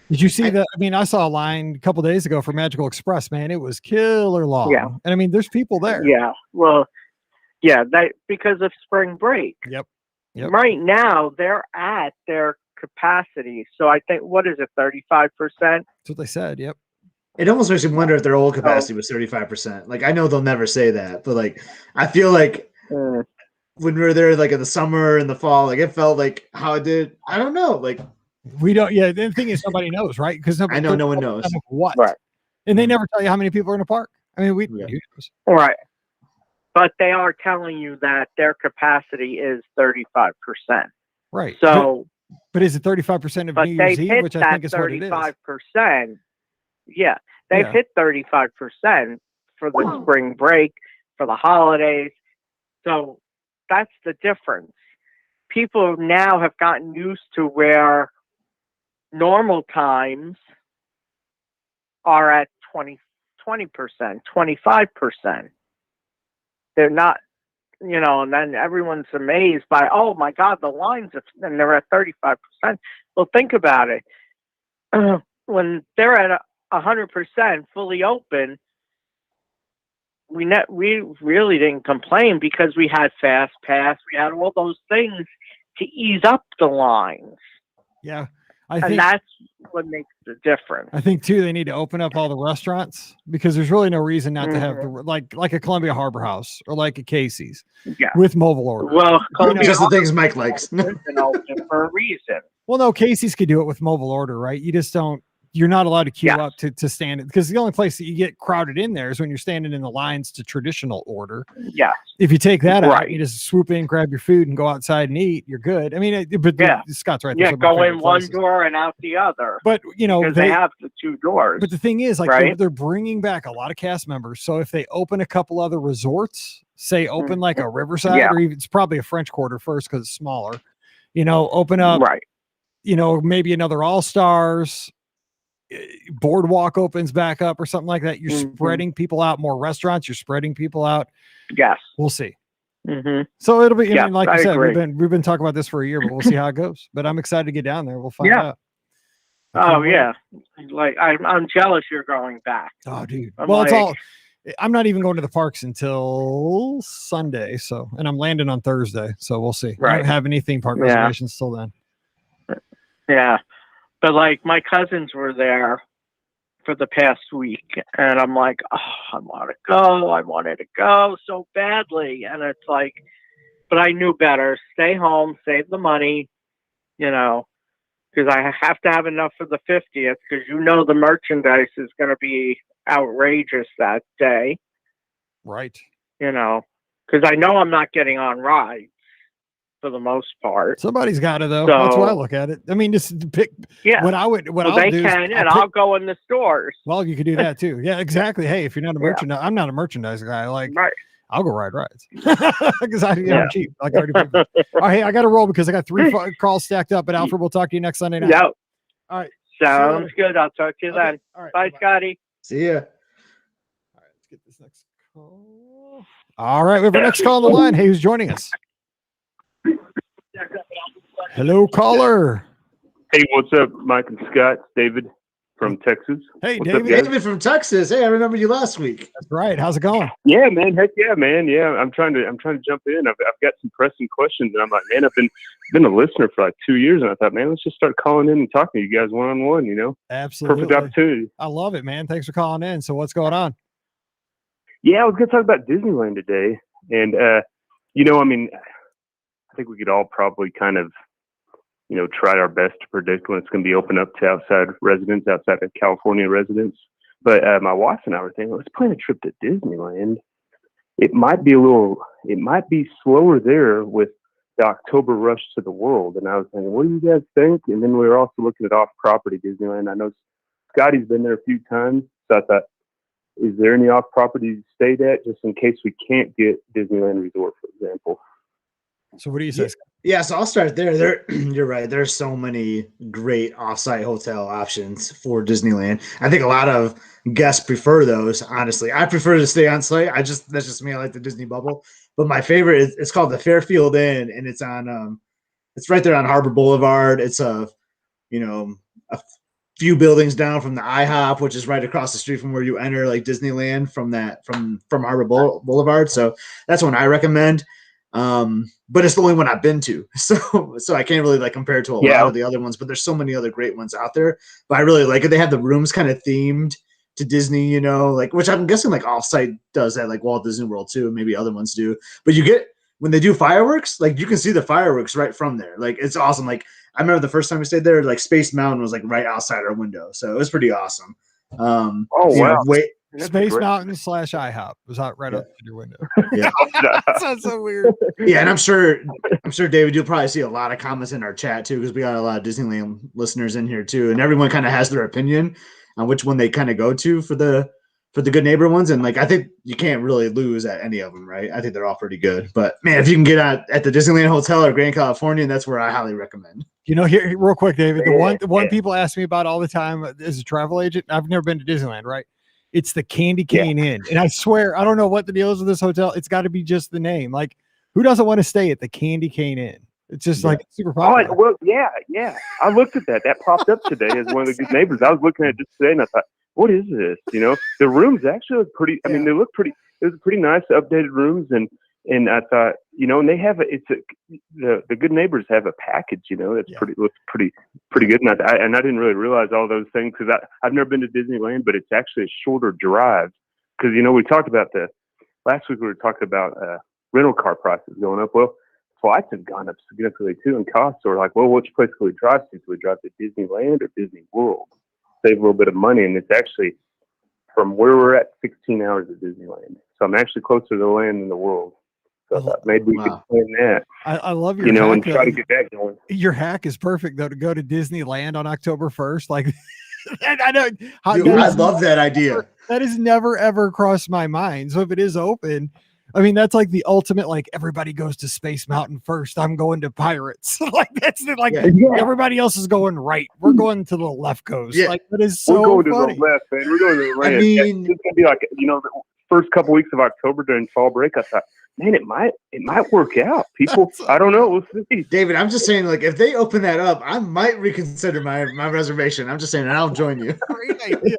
did you see that? I mean, I saw a line a couple of days ago for Magical Express, man. It was killer long. Yeah. And I mean, there's people there. Yeah. Well, because of spring break. Yep. Right now, they're at their capacity. So I think, what is it, 35%? That's what they said. Yep. It almost makes me wonder if their old capacity was 35%. Like, I know they'll never say that, but like, I feel like when we were there, like in the summer and the fall, like it felt like how it did. I don't know. Like, we don't. Yeah. The thing is, nobody knows, right? Because I know no one knows what. Right. And they never tell you how many people are in a park. I mean, right. But they are telling you that their capacity is 35%. Right. So, but is it 35% of New Year's Eve, which I think is what it is? 35%. Yeah, they've hit 35% for the spring break, for the holidays. So that's the difference. People now have gotten used to where normal times are at 20%, 25%. They're not and then everyone's amazed by, oh my God, the lines, and they're at 35%. Well, think about it. When they're at 100% fully open, we really didn't complain because we had Fast Pass, we had all those things to ease up the lines. Yeah. And that's what makes the difference. I think too, they need to open up all the restaurants because there's really no reason not to have like a Columbia Harbor House or like a Casey's with mobile order. Well, just the things Mike likes. Been open for a reason. Well, no, Casey's could do it with mobile order, right? You just don't. You're not allowed to queue up to stand it because the only place that you get crowded in there is when you're standing in the lines to traditional order. Yeah. If you take that out, you just swoop in, grab your food, and go outside and eat. You're good. I mean, but Scott's right. Yeah, go in one door and out the other. But because they have the two doors. But the thing is, like they're bringing back a lot of cast members. So if they open a couple other resorts, say open like a Riverside, or even it's probably a French Quarter first because it's smaller. Open up. Right. Maybe another All Stars. Boardwalk opens back up or something like that. You're spreading people out, more restaurants. You're spreading people out. Yes, we'll see. So it'll be, like I said, we've been talking about this for a year, but we'll see how it goes. But I'm excited to get down there. We'll find out. Oh yeah, like I'm jealous you're going back. Oh dude, it's all. I'm not even going to the parks until Sunday. So, and I'm landing on Thursday. So we'll see. I don't have any theme park reservations till then. Yeah. But like my cousins were there for the past week, and I'm like, oh, I wanted to go so badly, and it's like, but I knew better. Stay home, save the money, because I have to have enough for the 50th. Because the merchandise is going to be outrageous that day, right? Because I know I'm not getting on rides. For the most part, somebody's got to though. That's why I look at it. I mean, just pick. What I'll they do can, and I'll go in the stores. Well, you could do that too. Yeah, exactly. Hey, if you're not a merchandise, I'm not a merchandise guy. Like, I'll go ride rides because I'm cheap. Like, I already paid for it. All right, hey, I got to roll because I got 3 calls stacked up. But Alfred, we'll talk to you next Sunday night. Yep. All right. Sounds good. I'll talk to you then. All right. Bye, Scotty. See ya. All right, let's get this next call. All right, we have our next call on the line. Hey, who's joining us? Hello, caller. Hey, what's up, Mike and Scott? David from Texas. Hey, what's David. David from Texas. Hey, I remember you last week. That's right. How's it going? Yeah, man. Heck yeah, man. Yeah, I'm trying to jump in. I've got some pressing questions, and I'm like, man, I've been a listener for like 2 years, and I thought, man, let's just start calling in and talking to you guys one-on-one. Absolutely. Perfect opportunity. I love it, man. Thanks for calling in. So what's going on? Yeah, I was going to talk about Disneyland today, and I think we could all probably kind of, try our best to predict when it's going to be open up to outside of California residents. But my wife and I were thinking, let's plan a trip to Disneyland. It might be slower there with the October rush to the world. And I was thinking, what do you guys think? And then we were also looking at off-property Disneyland. I know Scotty's been there a few times. So I thought, is there any off-property you stayed at just in case we can't get Disneyland Resort, for example? So what do you say? Yeah, so I'll start there. You're right. There's so many great offsite hotel options for Disneyland. I think a lot of guests prefer those. Honestly, I prefer to stay on site. That's just me. I like the Disney bubble. But my favorite it's called the Fairfield Inn, and it's on it's right there on Harbor Boulevard. It's a few buildings down from the IHOP, which is right across the street from where you enter like Disneyland from Harbor Boulevard. So that's one I recommend. But it's the only one I've been to, so I can't really like compare it to a lot of the other ones. But there's so many other great ones out there. But I really like it. They have the rooms kind of themed to Disney, which I'm guessing like Offsite does that, like Walt Disney World too, and maybe other ones do. But you get when they do fireworks, like you can see the fireworks right from there. Like it's awesome. Like I remember the first time we stayed there, like Space Mountain was like right outside our window, so it was pretty awesome. Wow! Space Mountain / IHOP was out right up in your window. Yeah, that sounds so weird. Yeah, and I'm sure, David, you'll probably see a lot of comments in our chat too, because we got a lot of Disneyland listeners in here too, and everyone kind of has their opinion on which one they kind of go to for the Good Neighbor ones, and like I think you can't really lose at any of them, right? I think they're all pretty good. But man, if you can get at the Disneyland Hotel or Grand Californian, that's where I highly recommend. Here, real quick, David, the one people ask me about all the time as a travel agent. I've never been to Disneyland, right? It's the Candy Cane Inn. And I swear, I don't know what the deal is with this hotel. It's got to be just the name. Like, who doesn't want to stay at the Candy Cane Inn? It's just like super popular. Well, yeah. I looked at that. That popped up today as one of the good neighbors. I was looking at it just today, and I thought, what is this? The rooms actually look pretty. I mean, they look pretty. It was pretty nice, updated rooms, and I thought, and they have the good neighbors have a package. That's looks pretty good. And I didn't really realize all those things because I've never been to Disneyland, but it's actually a shorter drive because we talked about last week we were talking about rental car prices going up. Well, flights have gone up significantly too in cost. So we're like, well, which place can we drive to? Do we drive to Disneyland or Disney World? Save a little bit of money, and it's actually from where we're at 16 hours at Disneyland. So I'm actually closer to the land than the world. So I thought maybe we could plan that. I love your hack, and try to get that going. Your hack is perfect though to go to Disneyland on October 1st. Like I know Dude, I love that idea. That has never ever crossed my mind. So if it is open, I mean, that's like the ultimate, like everybody goes to Space Mountain first. I'm going to Pirates. Like that's everybody else is going right. We're going to the left coast. Yeah. Like that is so We're going funny. to the left, man. We're going to the land. I mean, it's gonna be like the first couple weeks of October during fall break. I thought, man, it might work out. People, I don't know. We'll see. David, I'm just saying, like, if they open that up, I might reconsider my reservation. I'm just saying, I'll join you. Great idea.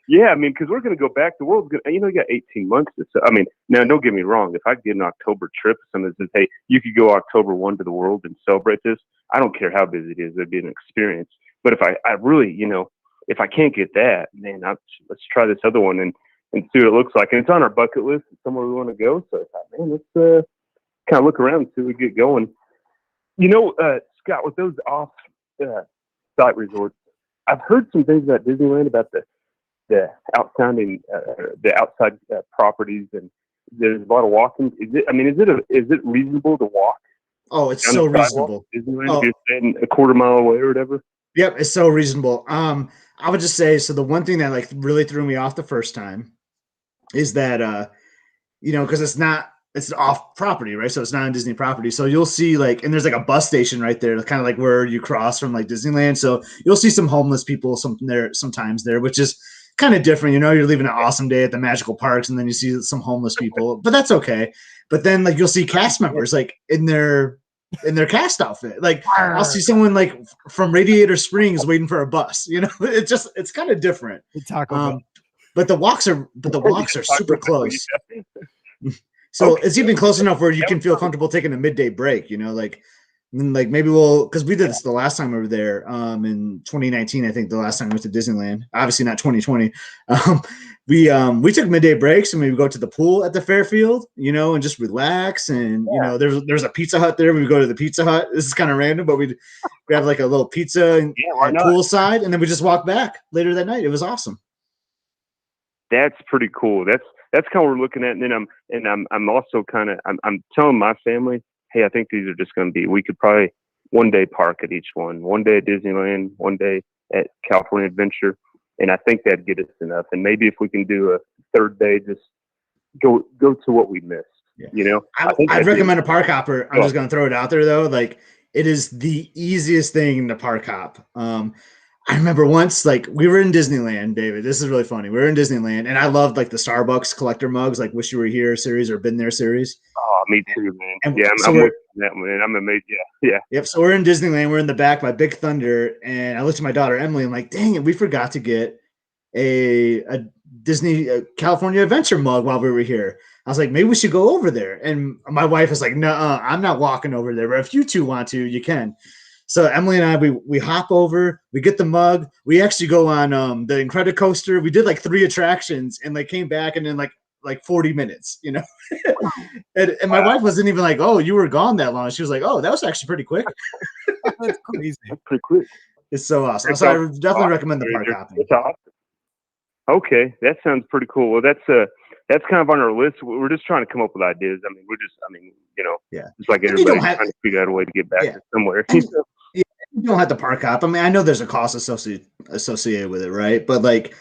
Yeah, I mean, because we're going to go back. The world's going to, you got 18 months. I mean, now don't get me wrong. If I get an October trip, someone says, hey, you could go October 1 to the world and celebrate this, I don't care how busy it is. It'd be an experience. But if I really, if I can't get that, man, let's try this other one and see what it looks like. And it's on our bucket list. It's somewhere we want to go. So I thought, man, let's kind of look around and see what we get going. Scott, with those off-site resorts, I've heard some things about Disneyland about the outside properties, and there's a lot of walking. Is it reasonable to walk? Oh, it's so reasonable. Disneyland, if you're staying a quarter mile away or whatever. Yep, it's so reasonable. I would just say, so the one thing that like really threw me off the first time is that because it's off property, right? So it's not on Disney property. So you'll see and there's like a bus station right there, kind of like where you cross from like Disneyland. So you'll see some homeless people sometimes there, which is kind of different. You're leaving an awesome day at the magical parks, and then you see some homeless people, but that's okay. But then you'll see cast members in their cast outfit. I'll see someone from Radiator Springs waiting for a bus. It's kind of different. But the walks are super close. So it's even close enough where you can feel comfortable taking a midday break. Maybe because we did this the last time we were there in 2019. I think the last time we went to Disneyland, obviously not 2020. We took midday breaks and we would go to the pool at the Fairfield, and just relax. And there's a Pizza Hut there. We would go to the Pizza Hut. This is kind of random, but we have like a little pizza and poolside, and then we just walk back later that night. It was awesome. That's pretty cool. That's kind of what we're looking at. And then I'm also kind of I'm telling my family, hey, I think these are just going to be. We could probably one day park at each one day at Disneyland, one day at California Adventure. And I think that'd get us enough. And maybe if we can do a third day, just go to what we missed. Yeah. I'd recommend a park hopper. I'm just going to throw it out there though. It is the easiest thing to park hop. I remember once, we were in Disneyland, David. This is really funny. We were in Disneyland, and I loved the Starbucks collector mugs, Wish You Were Here series or Been There series. Oh, me too, man. And yeah, I'm with that one, man. I'm amazed. Yeah. Yep. So we're in Disneyland. We're in the back by Big Thunder, and I looked at my daughter Emily. I'm like, dang it, we forgot to get a Disney California Adventure mug while we were here. I was like, maybe we should go over there. And my wife was like, no, I'm not walking over there. But if you two want to, you can. So Emily and I, we hop over, we get the mug. We actually go on the Incredicoaster. We did 3 attractions and came back and in 40 minutes, and my wife wasn't even like, oh, you were gone that long. She was like, oh, that was actually pretty quick. That's crazy. That's pretty quick. It's so awesome. So I would definitely recommend the park hopping. It's awesome. Okay, that sounds pretty cool. Well, that's kind of on our list. We're just trying to come up with ideas. Just like everybody trying to figure out a way to get back to somewhere. You don't have to park hop. I mean, I know there's a cost associated with it, right? But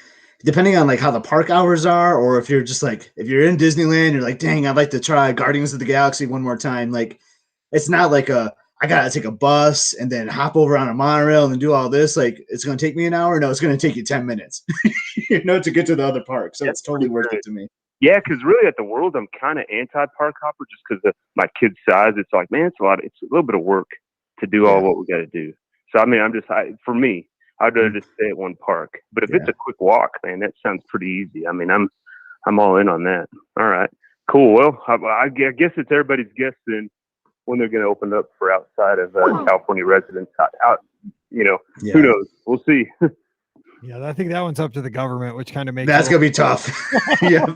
depending on how the park hours are, or if you're just if you're in Disneyland, you're like, dang, I'd like to try Guardians of the Galaxy one more time. It's not I gotta take a bus and then hop over on a monorail and do all this. It's gonna take me an hour. No, it's gonna take you 10 minutes, to get to the other park. So it's totally worth it to me. Yeah, because really at the World, I'm kind of anti-park hopper just because of my kid's size. It's like, man, it's a little bit of work to do all what we got to do. So, I mean, for me, I'd rather just stay at one park. But if it's a quick walk, man, that sounds pretty easy. I mean, I'm all in on that. All right, cool. Well, I guess it's everybody's guess then when they're going to open up for outside of California residents. Who knows? We'll see. Yeah, I think that one's up to the government, which kind of makes that's gonna be tough. Yeah.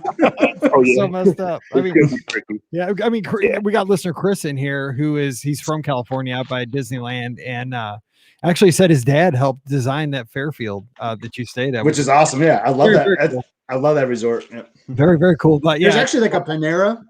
So messed up. I mean, tricky. yeah, I mean, we got listener Chris in here he's from California out by Disneyland, and actually said his dad helped design that Fairfield that you stayed at, which is awesome. Yeah, I love that. Cool. I love that resort. Yeah. Very, very cool. But there's actually like a Panera.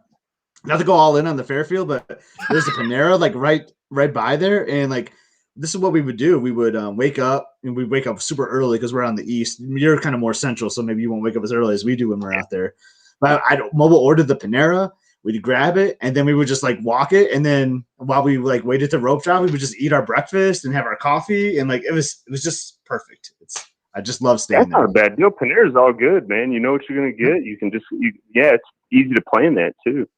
Not to go all in on the Fairfield, but there's a Panera like right by there, and like. This is what we would do. We would wake up, and we'd wake up super early because we're on the east. You're kind of more central, so maybe you won't wake up as early as we do when we're out there. But I'd mobile order the Panera. We'd grab it, and then we would just like walk it. And then while we like waited to rope drop, we would just eat our breakfast and have our coffee. And like it was just perfect. I just love staying. That's not a bad deal. Panera's all good, man. You know what you're gonna get. You can it's easy to plan that too.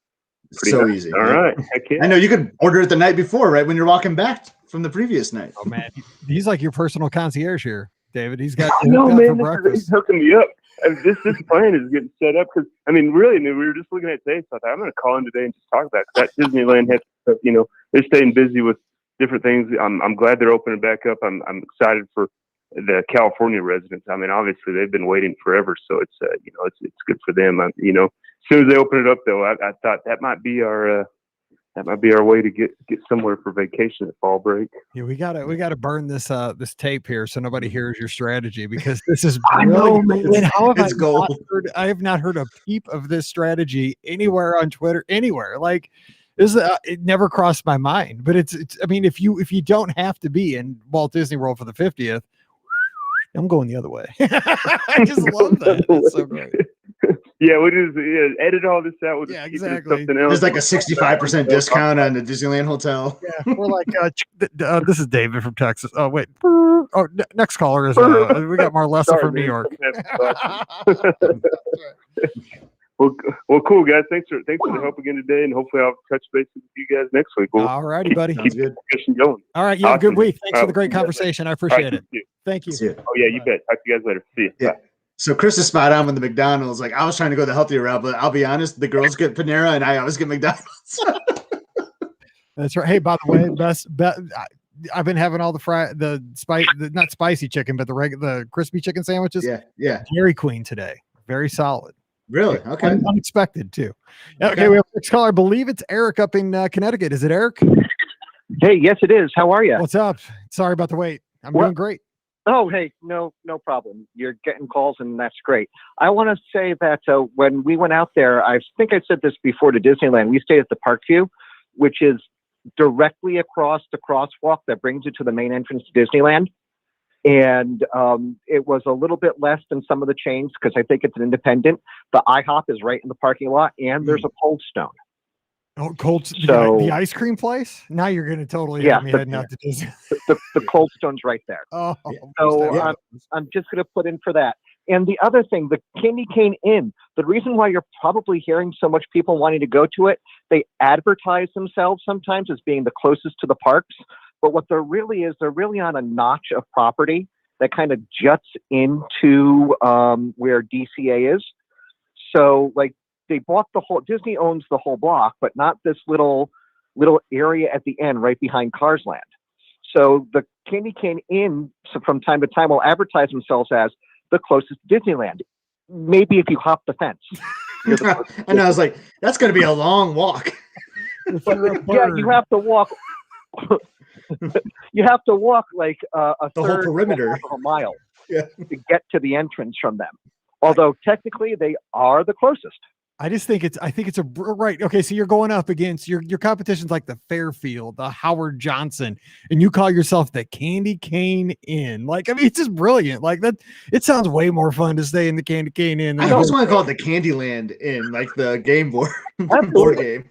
So easy. All right. I know you could order it the night before, right when you're walking back from the previous night. Oh man, he's like your personal concierge here, David. He's got man. He's hooking me up. This plan is getting set up because I mean, really, we were just looking at today, so I thought I'm going to call in today and just talk about it. That Disneyland has, they're staying busy with different things. I'm glad they're opening back up. I'm excited for the California residents. I mean, obviously they've been waiting forever, so it's it's good for them. As soon as they open it up, though, I thought that might be our way to get somewhere for vacation at fall break. Yeah, we gotta burn this tape here so nobody hears your strategy, because this is I know, man. How have I have not heard a peep of this strategy anywhere on Twitter, anywhere. Like this, it never crossed my mind. But it's I mean, if you don't have to be in Walt Disney World for the 50th, I'm going the other way. I just love that. It's so great. Yeah, we just edit all this out. We'll just exactly. There's like a 65% discount on the Disneyland hotel. Yeah, we're like, this is David from Texas. Oh, wait. Oh, next caller is, we got Marlessa from New York. Well, cool, guys. Thanks for the help again today, and hopefully I'll touch base with you guys next week. All righty, buddy. Keep the discussion going. All right, you have a good week. Thanks for the great conversation. I appreciate it. Thank you. Oh, yeah, you bet. Talk to you guys later. See you. Yeah. Bye. So Chris is spot on with the McDonald's. Like I was trying to go the healthier route, but I'll be honest, the girls get Panera and I always get McDonald's. That's right. Hey, by the way, I've been having all not spicy chicken, but the crispy chicken sandwiches. Yeah. Dairy Queen today. Very solid. Really? Okay. Unexpected too. Okay, we have a next caller. I believe it's Eric up in Connecticut. Is it Eric? Hey, yes, it is. How are you? Think up? Sorry about the wait. I'm doing great. Oh, hey, no problem. You're getting calls, and that's great. I want to say that when we went out there, I think I said this before, to Disneyland, we stayed at the Parkview, which is directly across the crosswalk that brings you to the main entrance to Disneyland. And it was a little bit less than some of the chains because I think it's an independent. The IHOP is right in the parking lot, and there's a Cold Stone. Oh, the ice cream place? Now you're going to totally have me heading out to Disney. The Cold Stone's right there. Oh, so I'm just going to put in for that. And the other thing, the Candy Cane Inn, the reason why you're probably hearing so much people wanting to go to it, they advertise themselves sometimes as being the closest to the parks. But what they're really on a notch of property that kind of juts into where DCA is. So like, they bought Disney owns the whole block, but not this little area at the end right behind Cars Land. So the Candy Cane Inn, from time to time, will advertise themselves as the closest to Disneyland. Maybe if you hop the fence. And I was like, that's going to be a long walk. Yeah, you have to walk. You have to walk like the whole perimeter of a mile to get to the entrance from them. Although technically they are the closest. I think it's a right. Okay. So you're going up against your competition's like the Fairfield, the Howard Johnson, and you call yourself the Candy Cane Inn. Like, I mean, it's just brilliant. Like that, it sounds way more fun to stay in the Candy Cane Inn. I always want to call it the Candyland Inn, like the game board game.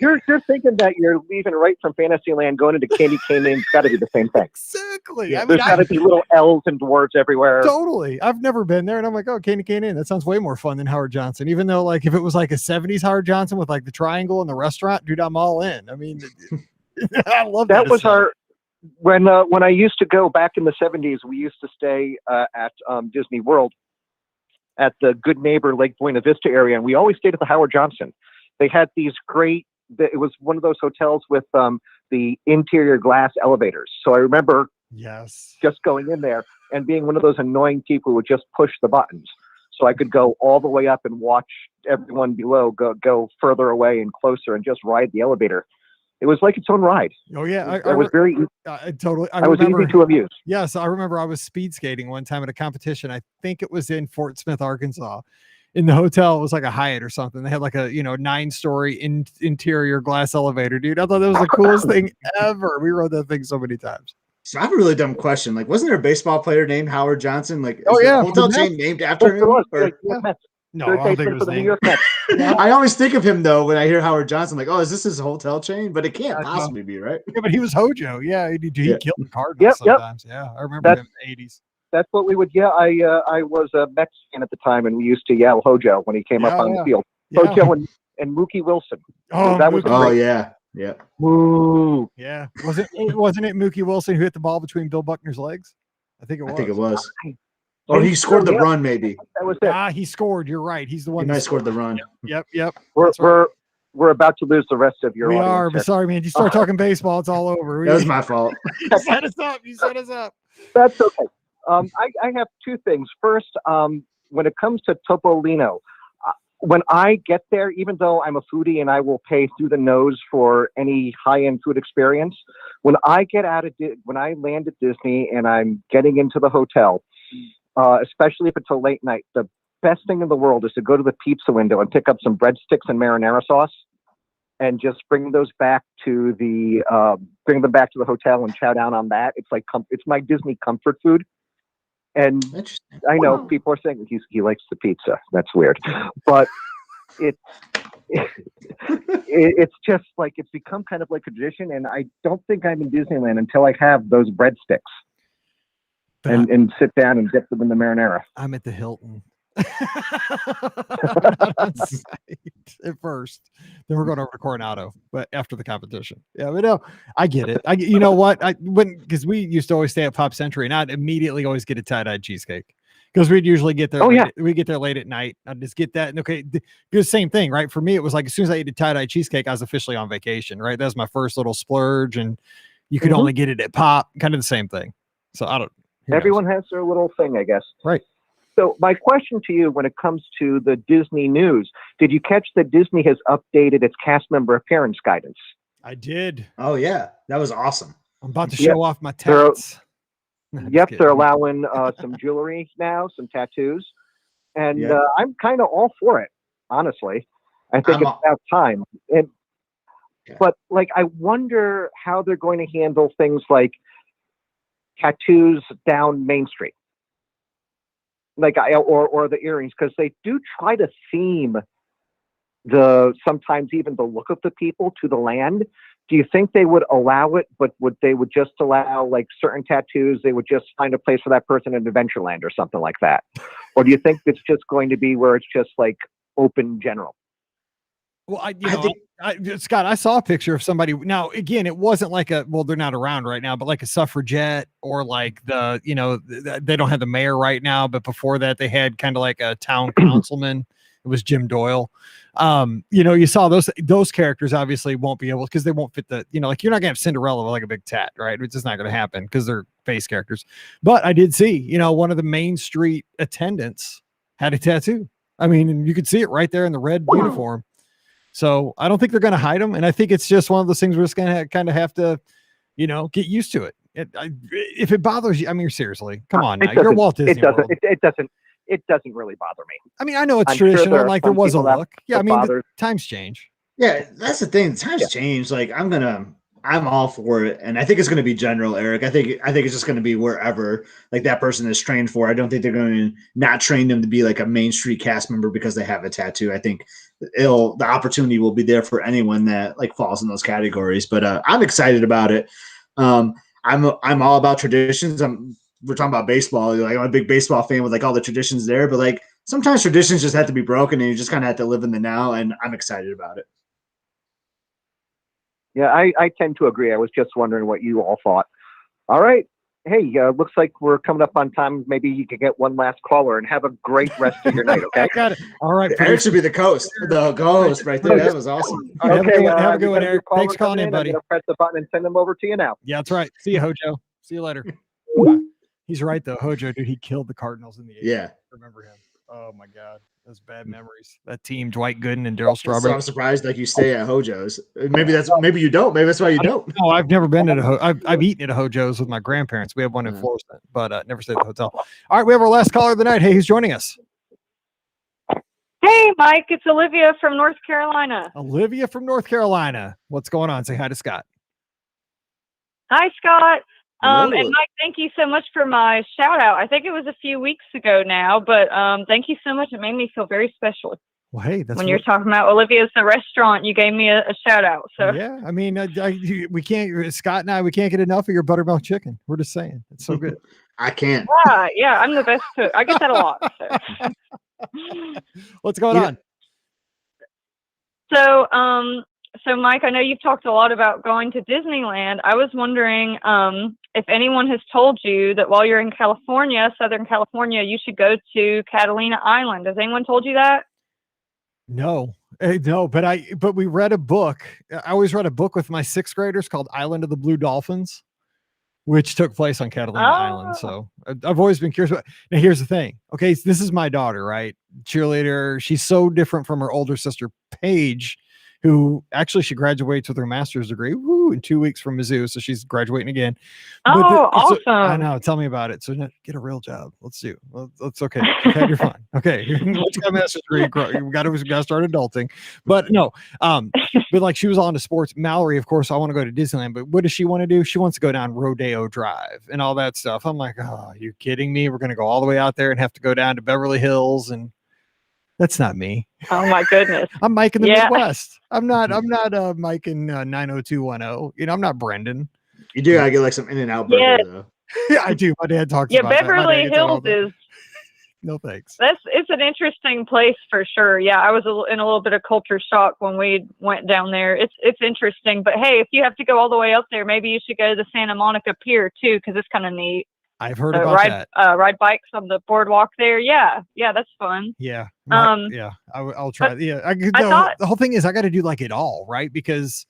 You're thinking that you're leaving right from Fantasyland going into Candy Cane Inn. It's got to be the same thing. Exactly. Yeah, there's got to be little L's and dwarves everywhere. Totally. I've never been there, and I'm like, oh, Candy Cane Inn. That sounds way more fun than Howard Johnson. Even though, like, if it was like a 70s Howard Johnson with like the triangle and the restaurant, dude, I'm all in. I mean, I love that. That was when I used to go back in the 70s, we used to stay at Disney World at the Good Neighbor Lake Buena Vista area, and we always stayed at the Howard Johnson. They had these great, it was one of those hotels with the interior glass elevators. So I remember just going in there and being one of those annoying people who would just push the buttons. So I could go all the way up and watch everyone below go further away and closer and just ride the elevator. It was like its own ride. Oh yeah, I was very totally. I was easy to amuse. Yes, I remember I was speed skating one time at a competition. I think it was in Fort Smith, Arkansas. In the hotel, it was like a Hyatt or something. They had like a 9-story interior glass elevator, dude. I thought that was the coolest thing ever. We rode that thing so many times. So I have a really dumb question. Like, wasn't there a baseball player named Howard Johnson? Like, oh is yeah, the hotel chain named after him? No, I don't think it was named. I always think of him though when I hear Howard Johnson. Like, oh, is this his hotel chain? But it can't possibly be, right? Yeah, but he was Hojo. Yeah, he killed the Cardinals sometimes. Yeah, I remember him in the 80s. That's what we would. Yeah, I was a Mets fan at the time, and we used to yell Hojo when he came up on the field. Hojo and Mookie Wilson. Oh, that was. Oh yeah. Yeah. Woo. Yeah. Wasn't it Mookie Wilson who hit the ball between Bill Buckner's legs? I think it was. Or he scored the run, maybe. That was it. He scored. You're right. He's the one. He might scored the run. Yep. We're about to lose the rest of your audience. We are, but sorry, man. You start talking baseball, it's all over. That was my fault. You set us up. That's okay. I have two things. First, when it comes to Topolino, when I get there, even though I'm a foodie and I will pay through the nose for any high-end food experience, when I land at Disney and I'm getting into the hotel, especially if it's a late night, the best thing in the world is to go to the pizza window and pick up some breadsticks and marinara sauce, and just bring them back to the hotel and chow down on that. It's like it's my Disney comfort food. And I know people are saying he likes the pizza. That's weird, but it's just like it's become kind of like a tradition. And I don't think I'm in Disneyland until I have those breadsticks and sit down and dip them in the marinara. I'm at the Hilton. At first, then we're going over to Coronado, but after the competition. Yeah, but no, I get it. You know what? Because we used to always stay at Pop Century, and I'd immediately always get a tie-dyed cheesecake because we'd usually get there. We get there late at night. I'd just get that, and the same thing, right? For me, it was like as soon as I ate a tie-dyed cheesecake, I was officially on vacation, right? That was my first little splurge, and you could only get it at Pop, kind of the same thing. So I don't. Everyone has their little thing, I guess. Right. So my question to you when it comes to the Disney news, did you catch that Disney has updated its cast member appearance guidance? I did. Oh, yeah. That was awesome. I'm about to show off my tats. They're allowing some jewelry now, some tattoos. And I'm kind of all for it, honestly. I think it's about time. But, I wonder how they're going to handle things like tattoos down Main Street. Or the earrings, because they do try to theme sometimes even the look of the people to the land. Do you think they would allow it, but they would just allow certain tattoos? They would just find a place for that person in Adventureland or something like that, or do you think it's just going to be where it's just open general? Well, Scott, I saw a picture of somebody. Now, again, it wasn't they're not around right now, but like a suffragette or they don't have the mayor right now, but before that they had kind of like a town councilman. It was Jim Doyle. You saw those characters obviously won't be able, because they won't fit you're not gonna have Cinderella with like a big tat, right? It's just not gonna happen because they're face characters. But I did see, one of the Main Street attendants had a tattoo. I mean, and you could see it right there in the red uniform. So I don't think they're going to hide them. And I think it's just one of those things we're just going to kind of have to, get used to it. If it bothers you, I mean, seriously, come on now. You're Walt Disney World. It doesn't really bother me. I mean, I know it's traditional. Sure there was a look. Yeah. I mean, times change. Yeah. That's the thing. Times change. I'm all for it. And I think it's going to be general, Eric. I think it's just going to be wherever that person is trained for. I don't think they're going to not train them to be like a Main Street cast member because they have a tattoo. I think the opportunity will be there for anyone that falls in those categories, but I'm excited about it. I'm all about traditions. We're talking about baseball. I'm a big baseball fan with all the traditions there, but sometimes traditions just have to be broken, and you just kind of have to live in the now. And I'm excited about it. Yeah, I tend to agree. I was just wondering what you all thought. All right. Hey, looks like we're coming up on time. Maybe you could get one last caller and have a great rest of your night, okay? I got it. All right. Eric should be the host right there. That was awesome. All right, Okay, have a good you one, got a new Eric. caller Thanks for calling coming in, buddy. I'm going to press the button and send them over to you now. Yeah, that's right. See you, Hojo. See you later. He's right, though. Hojo, dude, he killed the Cardinals in the 80s. Yeah. I remember him. Oh, my God. Those bad memories. That team, Dwight Gooden and Daryl So Strawberry. I'm surprised like you stay at Hojo's. Maybe you don't. Maybe that's why you don't. No, I've never been at I've eaten at a Hojo's with my grandparents. We have one in Florissant, but never stayed at the hotel. All right, we have our last caller of the night. Hey, who's joining us? Hey, Mike, it's Olivia from North Carolina. Olivia from North Carolina. What's going on? Say hi to Scott. Hi, Scott. Hello. And Mike, thank you so much for my shout out. I think it was a few weeks ago now, but thank you so much. It made me feel very special. Well, hey, that's when you're talking about Olivia's the restaurant, you gave me a shout out. So yeah, I mean, we can't. Scott and we can't get enough of your buttermilk chicken. We're just saying, it's so good. I can't. Yeah, I'm the best cook. I get that a lot. So. What's going on? So, Mike, I know you've talked a lot about going to Disneyland. I was wondering if anyone has told you that while you're in California, Southern California, you should go to Catalina Island. Has anyone told you that? No, but we read a book. I always read a book with my sixth graders called Island of the Blue Dolphins, which took place on Catalina Island. So I've always been curious. Now, here's the thing. Okay, so this is my daughter, right? Cheerleader. She's so different from her older sister, Paige, who actually she graduates with her master's degree in 2 weeks from Mizzou. So she's graduating again. Awesome. I know. Tell me about it. So get a real job. Let's do. That's okay. Have your fun. Okay. Let's get a master's degree. We got to start adulting. But no, but like she was on to sports. Mallory, of course, I want to go to Disneyland, but what does she want to do? She wants to go down Rodeo Drive and all that stuff. I'm like, oh, you're kidding me? We're going to go all the way out there and have to go down to Beverly Hills, and that's not me. Oh my goodness. I'm Mike in the Midwest. I'm not Mike in 90210. You know, I'm not Brendan. You do gotta get like some In-N-Out burger though. Yeah, I do. My dad talks about Beverly Hills is no thanks. It's an interesting place for sure. Yeah, I was in a little bit of culture shock when we went down there. It's interesting, but hey, if you have to go all the way up there, maybe you should go to the Santa Monica Pier too, because it's kind of neat. I've heard about that. Ride bikes on the boardwalk there. Yeah, that's fun. Yeah. I'll try. The whole thing is I got to do like it all, right? Because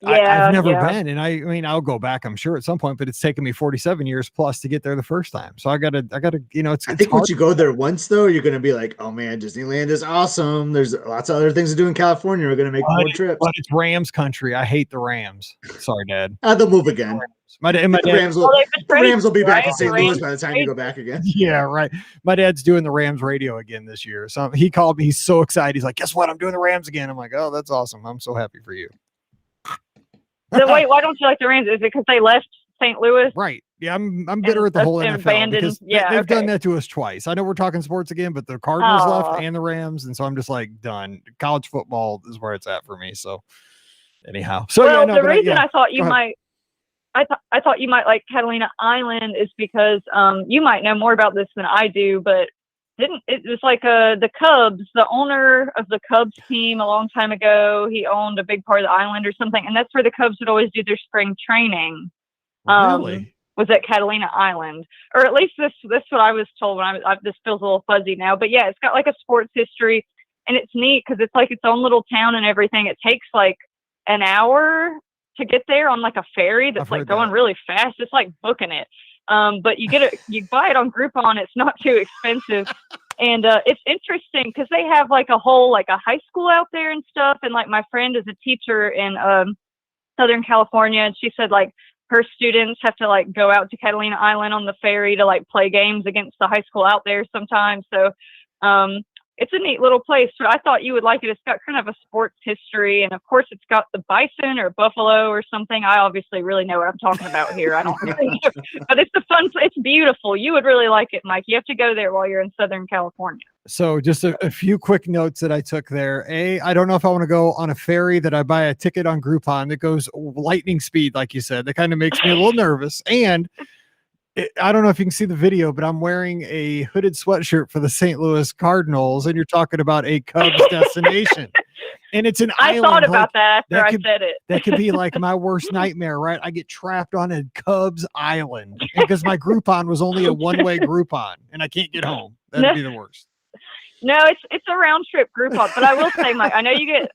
I've never been, and I mean I'll go back, I'm sure at some point, but it's taken me 47 years plus to get there the first time. So I gotta, I think once you go there once though, you're gonna be like, oh man, Disneyland is awesome. There's lots of other things to do in California. We're gonna make more trips. But it's Rams country. I hate the Rams. Sorry, Dad. They'll move again. The Rams will be back in St. Louis by the time you go back again. Yeah, right. My dad's doing the Rams radio again this year. So he called me. He's so excited. He's like, guess what? I'm doing the Rams again. I'm like, oh, that's awesome. I'm so happy for you. So wait, why don't you like the Rams? Is it because they left St. Louis? Right. Yeah, I'm bitter at the whole NFL because they've done that to us twice. I know we're talking sports again, but the Cardinals left and the Rams, and so I'm just like done. College football is where it's at for me. So anyhow, the reason I thought you might. I thought you might like Catalina Island is because you might know more about this than I do, but it was like the Cubs, the owner of the Cubs team a long time ago, he owned a big part of the island or something, and that's where the Cubs would always do their spring training. Really? Was at Catalina Island, or at least this what I was told when this feels a little fuzzy now, but yeah, it's got like a sports history, and it's neat because it's like its own little town and everything. It takes like an hour to get there on like a ferry that's like going really fast. It's like booking it. But you buy it on Groupon. It's not too expensive. And it's interesting because they have like a whole, like a high school out there and stuff. And like my friend is a teacher in Southern California. And she said like her students have to like go out to Catalina Island on the ferry to like play games against the high school out there sometimes. So it's a neat little place. So I thought you would like it. It's got kind of a sports history. And of course it's got the bison or buffalo or something. I obviously really know what I'm talking about here. I don't really, but it's it's beautiful. You would really like it, Mike. You have to go there while you're in Southern California. So just a few quick notes that I took there. I don't know if I want to go on a ferry that I buy a ticket on Groupon that goes lightning speed, like you said. That kind of makes me a little nervous. And I don't know if you can see the video, but I'm wearing a hooded sweatshirt for the St. Louis Cardinals, and you're talking about a Cubs destination. And it's an I island. thought about that after I could, said it. That could be like my worst nightmare, right? I get trapped on a Cubs island because my Groupon was only a one-way Groupon, and I can't get home. That'd be the worst. No, it's a round trip Groupon. But I will say, Mike, I know you get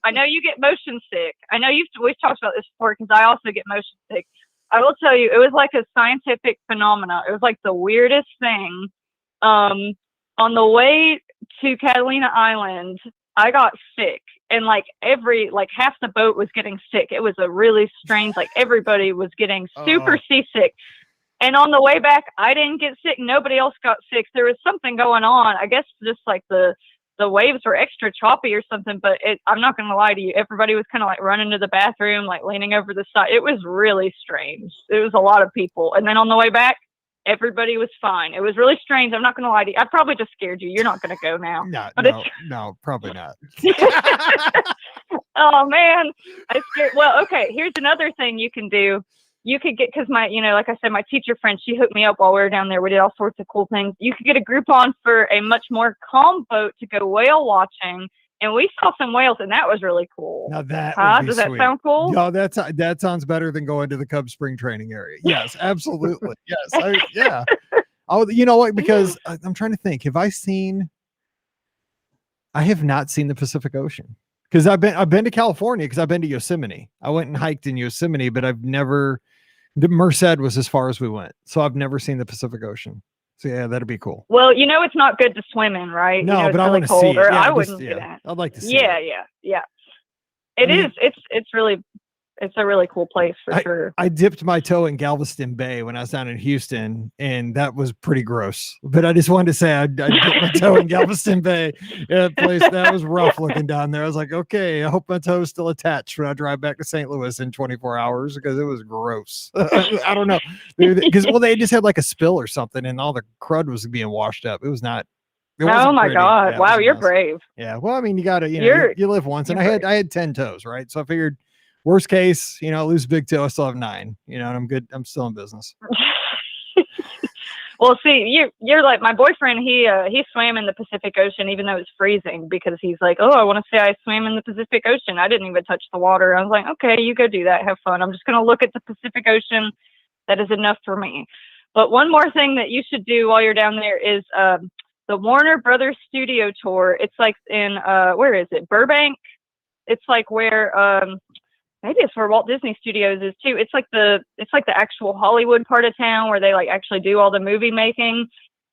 motion sick. I know we've talked about this before because I also get motion sick. I will tell you, it was like a scientific phenomena. It was like the weirdest thing. On the way to Catalina Island, I got sick, and like half the boat was getting sick. It was a really strange, like everybody was getting super seasick. And on the way back, I didn't get sick. Nobody else got sick. There was something going on. I guess just like the waves were extra choppy or something, but I'm not going to lie to you. Everybody was kind of like running to the bathroom, like leaning over the side. It was really strange. It was a lot of people. And then on the way back, everybody was fine. It was really strange. I'm not going to lie to you. I probably just scared you. You're not going to go now. No, probably not. Oh man, I scared. Well, okay. Here's another thing you can do. You could get, because like I said, my teacher friend, she hooked me up while we were down there. We did all sorts of cool things. You could get a Groupon for a much more calm boat to go whale watching. And we saw some whales, and that was really cool. Now that does that sound cool? No, that sounds better than going to the Cubs spring training area. Yes, absolutely. Yes, yeah. Oh, you know what? Because I'm trying to think. I have not seen the Pacific Ocean because I've been to California because I've been to Yosemite. I went and hiked in Yosemite, but I've never. The Merced was as far as we went, so I've never seen the Pacific Ocean. So yeah, that'd be cool. Well, it's not good to swim in, right? No, but I want to see it. Yeah, I wouldn't do that. I'd like to see it. Yeah. It is. It's a really cool place for sure. I dipped my toe in Galveston Bay when I was down in Houston, and that was pretty gross. But I just wanted to say I dipped my toe in Galveston Bay. That place, that was rough looking down there. I was like, okay, I hope my toe's still attached when I drive back to St. Louis in 24 hours because it was gross. I don't know. Because they just had like a spill or something, and all the crud was being washed up. It was not. Oh my pretty. God! Yeah, wow, you're brave. Yeah. Well, I mean, you gotta, you live once, and I had 10 toes, right? So I figured. Worst case, I lose a big toe, I still have 9, and I'm good. I'm still in business. Well, see, you're like my boyfriend. He swam in the Pacific Ocean, even though it's freezing, because he's like, oh, I want to say I swam in the Pacific Ocean. I didn't even touch the water. I was like, okay, you go do that. Have fun. I'm just going to look at the Pacific Ocean. That is enough for me. But one more thing that you should do while you're down there is the Warner Brothers Studio Tour. It's like in where is it? Burbank. It's like where maybe it's where Walt Disney Studios is too. It's like the actual Hollywood part of town where they like actually do all the movie making,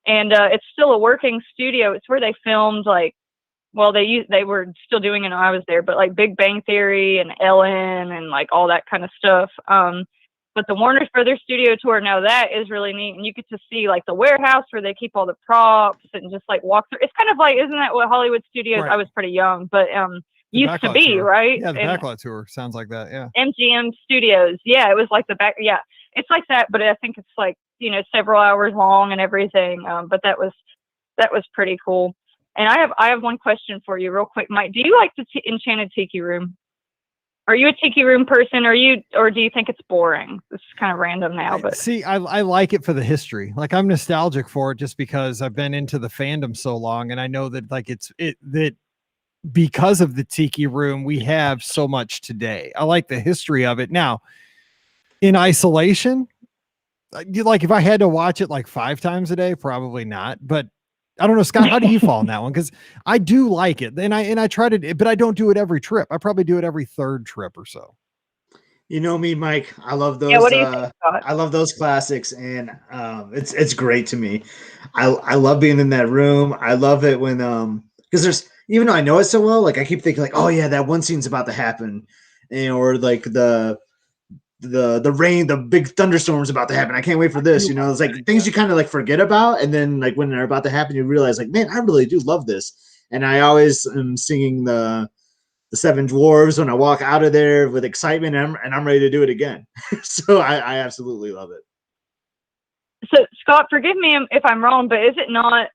and it's still a working studio. It's where they filmed they were still doing it when I was there, but like Big Bang Theory and Ellen and like all that kind of stuff. But the Warner Brothers Studio Tour, now that is really neat, and you get to see like the warehouse where they keep all the props and just like walk through. It's kind of like, isn't that what Hollywood Studios? Right. I was pretty young, but used to be tour. Right? Yeah, the backlot tour sounds like that. Yeah, MGM Studios. Yeah, it was like the back. Yeah, it's like that, but I think it's like several hours long and everything. But that was pretty cool. And I have one question for you, real quick, Mike. Do you like the Enchanted Tiki Room? Are you a Tiki Room person, or do you think it's boring? It's kind of random now, but see, I like it for the history. Like I'm nostalgic for it just because I've been into the fandom so long, and I know that like that. Because of the Tiki Room, we have so much today. I like the history of it. Now, in isolation, if I had to watch it like 5 times a day, probably not. But I don't know, Scott, how do you fall on that one? Because I do like it, and I try to, but I don't do it every trip. I probably do it every 3rd trip or so. You know me, Mike. I love those. Yeah, what do you think, Scott? I love those classics, and it's great to me. I love being in that room. I love it when because there's. Even though I know it so well, like I keep thinking like, oh yeah, that one scene's about to happen, or like the rain, the big thunderstorm's about to happen. I can't wait for this. It's like things you kind of like forget about, and then like when they're about to happen, you realize like, man, I really do love this. And I always am singing the 7 Dwarves when I walk out of there with excitement, and I'm ready to do it again. So I absolutely love it. So Scott, forgive me if I'm wrong, but is it not?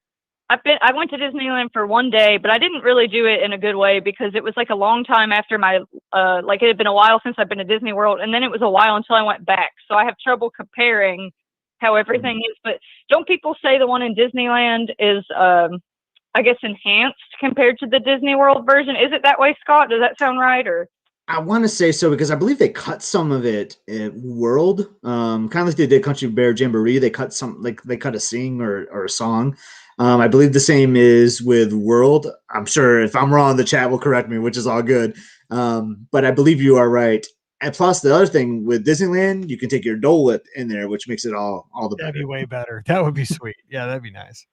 I went to Disneyland for one day, but I didn't really do it in a good way because it was like a long time after my, it had been a while since I've been to Disney World. And then it was a while until I went back. So I have trouble comparing how everything is. But don't people say the one in Disneyland is, I guess, enhanced compared to the Disney World version? Is it that way, Scott? Does that sound right? Or I want to say so because I believe they cut some of it at World, kind of like they did Country Bear Jamboree. They cut some, like they cut a sing or a song. I believe the same is with World. I'm sure if I'm wrong, the chat will correct me, which is all good. But I believe you are right. And plus, the other thing with Disneyland, you can take your Dole Whip in there, which makes it all the better. That'd be way better. That would be sweet. Yeah, that'd be nice.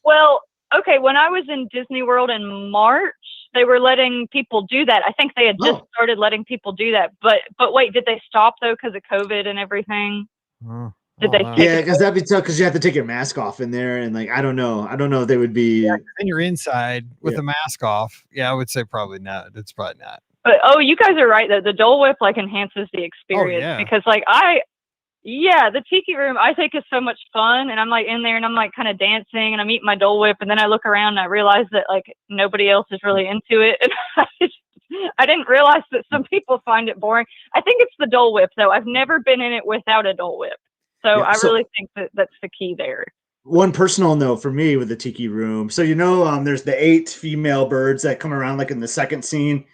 well, okay. When I was in Disney World in March, they were letting people do that. I think they had just started letting people do that. But wait, did they stop though because of COVID and everything? Did they? Yeah, because that'd be tough because you have to take your mask off in there, and like I don't know if they would be. Yeah, and you're inside with the mask off. Yeah, I would say probably not. It's probably not. But you guys are right though. The Dole Whip like enhances the experience because like the Tiki Room I think is so much fun, and I'm like in there and I'm like kind of dancing and I'm eating my Dole Whip, and then I look around and I realize that like nobody else is really into it, and I didn't realize that some people find it boring. I think it's the Dole Whip though. I've never been in it without a Dole Whip. So I really think that's the key there. One personal note for me with the Tiki Room. So, there's the 8 female birds that come around like in the second scene.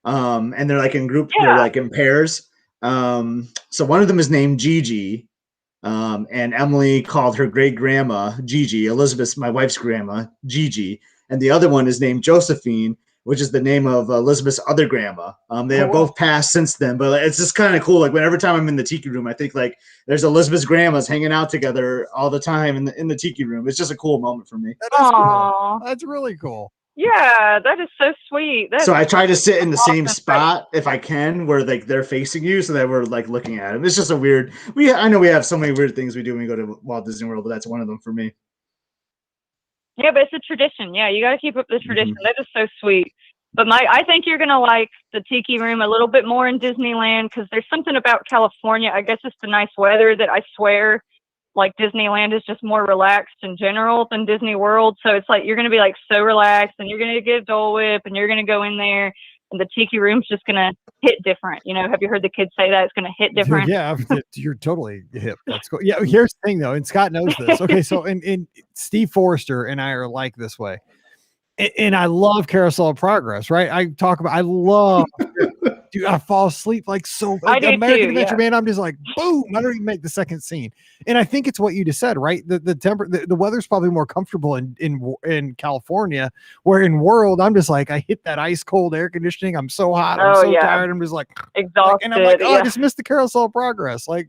And they're like in groups, they're like in pairs. So one of them is named Gigi. And Emily called her great grandma Gigi, Elizabeth's, my wife's grandma, Gigi. And the other one is named Josephine, which is the name of Elizabeth's other grandma. They have both passed since then, but it's just kind of cool. Like every time I'm in the Tiki Room, I think like there's Elizabeth's grandmas hanging out together all the time in the Tiki Room. It's just a cool moment for me. That is cool. That's really cool. Yeah, that is so sweet. So I try to sit in the same spot if I can, where like they're facing you, so that we're like looking at them. It's just a weird. I know we have so many weird things we do when we go to Walt Disney World, but that's one of them for me. Yeah, but it's a tradition. Yeah, you got to keep up the tradition. That is so sweet. But I think you're gonna like the Tiki Room a little bit more in Disneyland because there's something about California. I guess it's the nice weather that I swear, like Disneyland is just more relaxed in general than Disney World. So it's like you're gonna be like so relaxed, and you're gonna get a Dole Whip, and you're gonna go in there, and the Tiki Room's just gonna hit different. Have you heard the kids say that it's gonna hit different? Yeah, you're totally hip. That's cool. Yeah, here's the thing though, and Scott knows this. Okay, so and Steve Forrester and I are like this way. And I love Carousel of Progress, right? I love, dude, I fall asleep like so. I do American too, Adventure, man, I'm just like, boom, I don't even make the second scene. And I think it's what you just said, right? The weather's probably more comfortable in California, where in World, I'm just like, I hit that ice cold air conditioning. I'm so hot. I'm so tired. I'm just like exhausted. And I'm like, I just missed the Carousel of Progress. Like,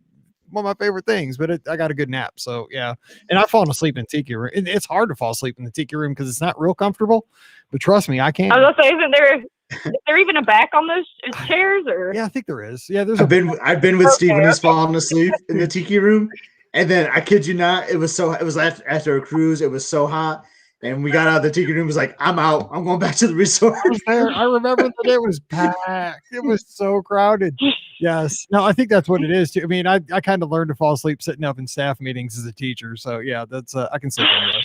one of my favorite things, but I got a good nap. So yeah. And I've fallen asleep in Tiki Room. It's hard to fall asleep in the Tiki Room because it's not real comfortable, but trust me, I can. I was gonna say, is there even a back on those chairs or? Yeah, I think there is. Yeah. I've been with Steve when he's fallen asleep in the Tiki Room. And then I kid you not, it was after a cruise. It was so hot. And we got out of the Tiki Room. It was like, I'm out. I'm going back to the resort. I remember that it was packed. It was so crowded. Yes. No, I think that's what it is too. I mean, I kind of learned to fall asleep sitting up in staff meetings as a teacher. So yeah, that's I can sleep on that.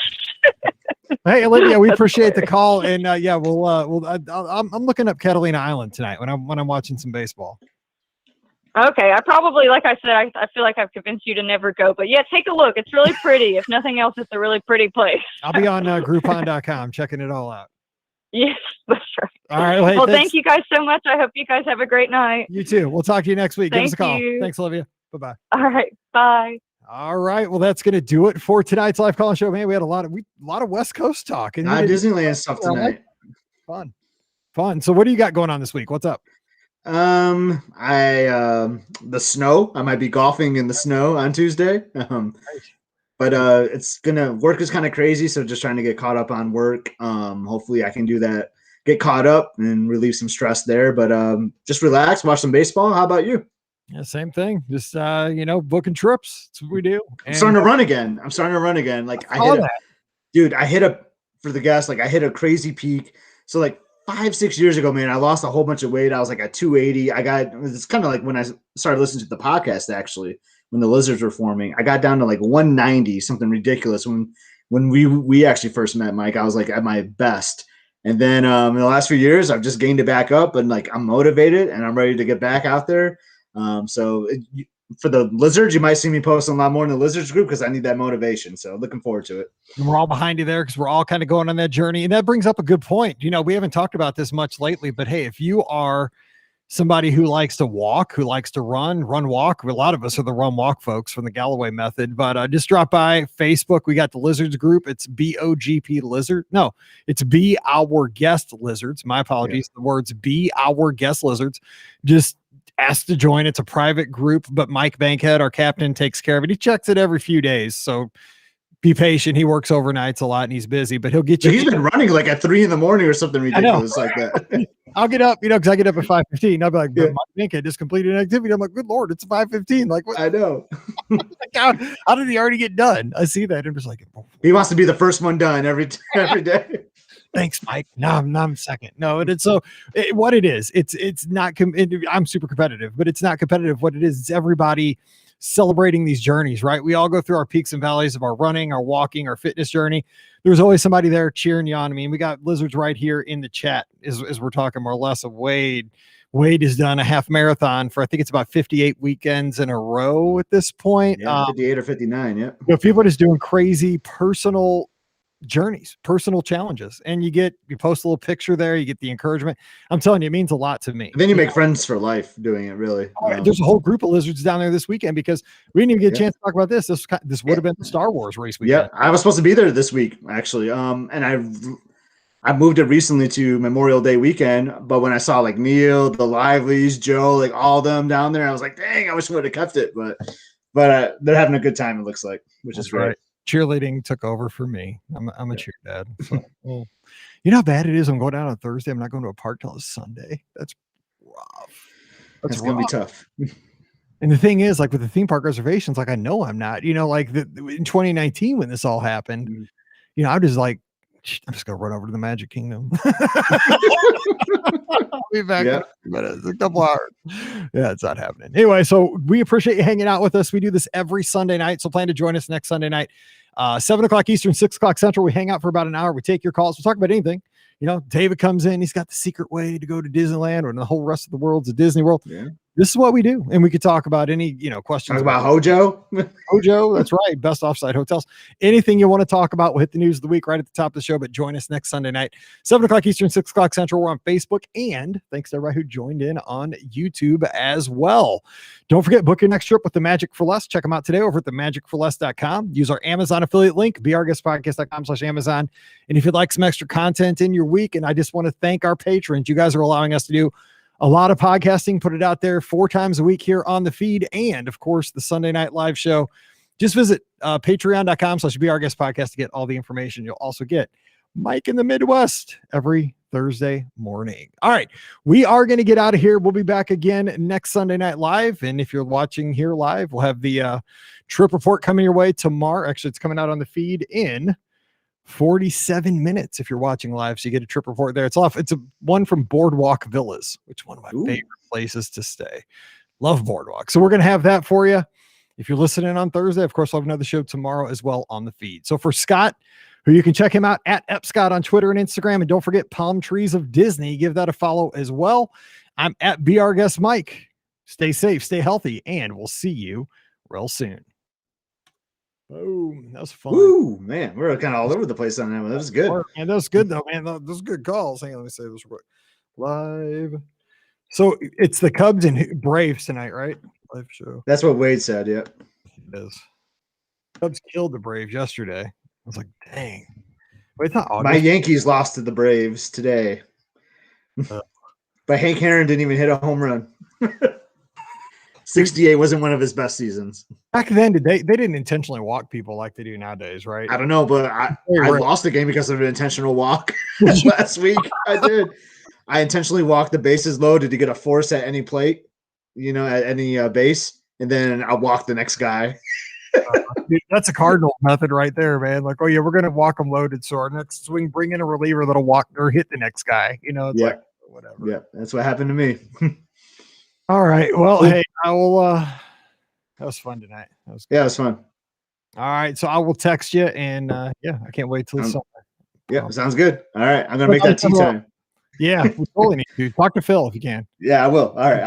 Hey, Olivia, we appreciate the call, and I'm looking up Catalina Island tonight when I'm watching some baseball. Okay, I probably, like I said, I feel like I've convinced you to never go, but yeah, take a look. It's really pretty. If nothing else, it's a really pretty place. I'll be on Groupon.com checking it all out. Yes, that's right. All right. Well, thank you guys so much. I hope you guys have a great night. You too. We'll talk to you next week. Give us a call. You. Thanks, Olivia. Bye-bye. All right. Bye. All right. Well, that's going to do it for tonight's live call show. Man, we had a lot of West Coast talk. And Disneyland stuff tonight. Fun. So what do you got going on this week? What's up? The snow. I might be golfing in the snow on Tuesday. But work is kind of crazy, so just trying to get caught up on work. Hopefully I can do that, get caught up and relieve some stress there. But just relax, watch some baseball. How about you? Yeah, same thing. Just booking trips. That's what we do. I'm starting to run again. Like I hit a crazy peak. So like 5-6 years ago, man, I lost a whole bunch of weight. I was like at 280. It's kind of like when I started listening to the podcast, actually, when the lizards were forming, I got down to like 190, something ridiculous. When we actually first met, Mike, I was like at my best. And then in the last few years, I've just gained it back up, and like I'm motivated and I'm ready to get back out there. So for the lizards, you might see me posting a lot more in the lizards group because I need that motivation. So looking forward to it. And we're all behind you there because we're all kind of going on that journey. And that brings up a good point. We haven't talked about this much lately, but hey, if you are somebody who likes to walk, who likes to run, walk. A lot of us are the run walk folks from the Galloway method, but just drop by Facebook. We got the Lizards group. It's BOGP Lizard. No, it's Be Our Guest Lizards. My apologies. Yeah. The words Be Our Guest Lizards. Just ask to join. It's a private group, but Mike Bankhead, our captain, takes care of it. He checks it every few days. So be patient. He works overnights a lot and he's busy, but he'll get you. He's been running like at 3 a.m. or something ridiculous like that. I'll get up, because I get up at 5:15. I'll be like, Mike Bankhead just completed an activity. I'm like, good Lord, it's 5:15. Like, what? I know. Like, how did he already get done? I see that. I'm just like, he wants to be the first one done every day. Thanks, Mike. No, I'm second. No, and it's what it is. It's not. I'm super competitive, but it's not competitive. What it is, it's everybody celebrating these journeys, right? We all go through our peaks and valleys of our running, our walking, our fitness journey. There's always somebody there cheering you on. I mean, we got Lizards right here in the chat as we're talking more or less of Wade. Wade has done a half marathon for, I think it's about 58 weekends in a row at this point. Yeah, 58 or 59. Yeah. People are just doing crazy personal journeys, personal challenges, and you post a little picture there, you get the encouragement. I'm telling you, it means a lot to me. And then you make friends for life doing it, really. There's a whole group of lizards down there this weekend because we didn't even get a chance to talk about this. This would have been the Star Wars race weekend. Yeah, I was supposed to be there this week, actually. And I moved it recently to Memorial Day weekend, but when I saw like Neil, the Livelies, Joe, like all of them down there, I was like, dang, I wish we would have kept it. But they're having a good time, it looks like, which is great. Right. Cheerleading took over for me. I'm a cheer dad. So, well, you know how bad it is? I'm going down on Thursday. I'm not going to a park till it's Sunday. That's rough. That's going to be tough. And the thing is, like with the theme park reservations, like I know I'm not, in 2019 when this all happened, I'm just like, I'm just going to run over to the Magic Kingdom. I'll be back in a couple hours. Yeah, it's not happening. Anyway, so we appreciate you hanging out with us. We do this every Sunday night. So plan to join us next Sunday night, 7 o'clock Eastern, 6 o'clock Central. We hang out for about an hour. We take your calls. We'll talk about anything. David comes in. He's got the secret way to go to Disneyland, or the whole rest of the world's a Disney World. Yeah. This is what we do. And we could talk about any, questions. Talk about Hojo. Hojo, that's right. Best offsite hotels. Anything you want to talk about, we'll hit the news of the week right at the top of the show. But join us next Sunday night, 7 o'clock Eastern, 6 o'clock Central. We're on Facebook. And thanks to everybody who joined in on YouTube as well. Don't forget, book your next trip with the Magic for Less. Check them out today over at themagicforless.com. Use our Amazon affiliate link, beourguestpodcast.com/Amazon. And if you'd like some extra content in your week, and I just want to thank our patrons. You guys are allowing us to do a lot of podcasting, put it out there 4 times a week here on the feed. And of course, the Sunday night live show. Just visit patreon.com/beourguestpodcast to get all the information. You'll also get Mike in the Midwest every Thursday morning. All right. We are going to get out of here. We'll be back again next Sunday night live. And if you're watching here live, we'll have the trip report coming your way tomorrow. Actually, it's coming out on the feed in 47 minutes if you're watching live, so you get a trip report there. It's a one from Boardwalk Villas, which is one of my favorite places to stay. Love Boardwalk. So we're going to have that for you. If you're listening on Thursday, of course, we'll have another show tomorrow as well on the feed. So for Scott, who you can check him out at EpScott on Twitter and Instagram, and don't forget Palm Trees of Disney, give that a follow as well. I'm at Be Our Guest Mike. Stay safe, stay healthy, and we'll see you real soon. Boom. That was fun. Ooh, man. We're kind of all over the place on that one. That was good. And that was good, though, man. Those good calls. Hang on, let me say this live. So it's the Cubs and Braves tonight, right? Live show. That's what Wade said. Yeah. It is. Cubs killed the Braves yesterday. I was like, dang. Wait, it's not August. My Yankees lost to the Braves today. But Hank Aaron didn't even hit a home run. 68 wasn't one of his best seasons. Back then, they didn't intentionally walk people like they do nowadays, right? I don't know, but I lost the game because of an intentional walk last week. I did. I intentionally walked the bases loaded to get a force at any plate, at any base, and then I walked the next guy. Dude, that's a Cardinal method right there, man. Like, oh yeah, we're gonna walk them loaded, so our next swing, bring in a reliever that'll walk or hit the next guy. It's like whatever. Yeah, that's what happened to me. All right. Well, hey, I will. That was fun tonight. That was good. Yeah, it was fun. All right, so I will text you, and I can't wait till it's summer. Yeah, sounds good. All right, I'm gonna make that tea time. Yeah, we totally need to talk to Phil if you can. Yeah, I will. All right,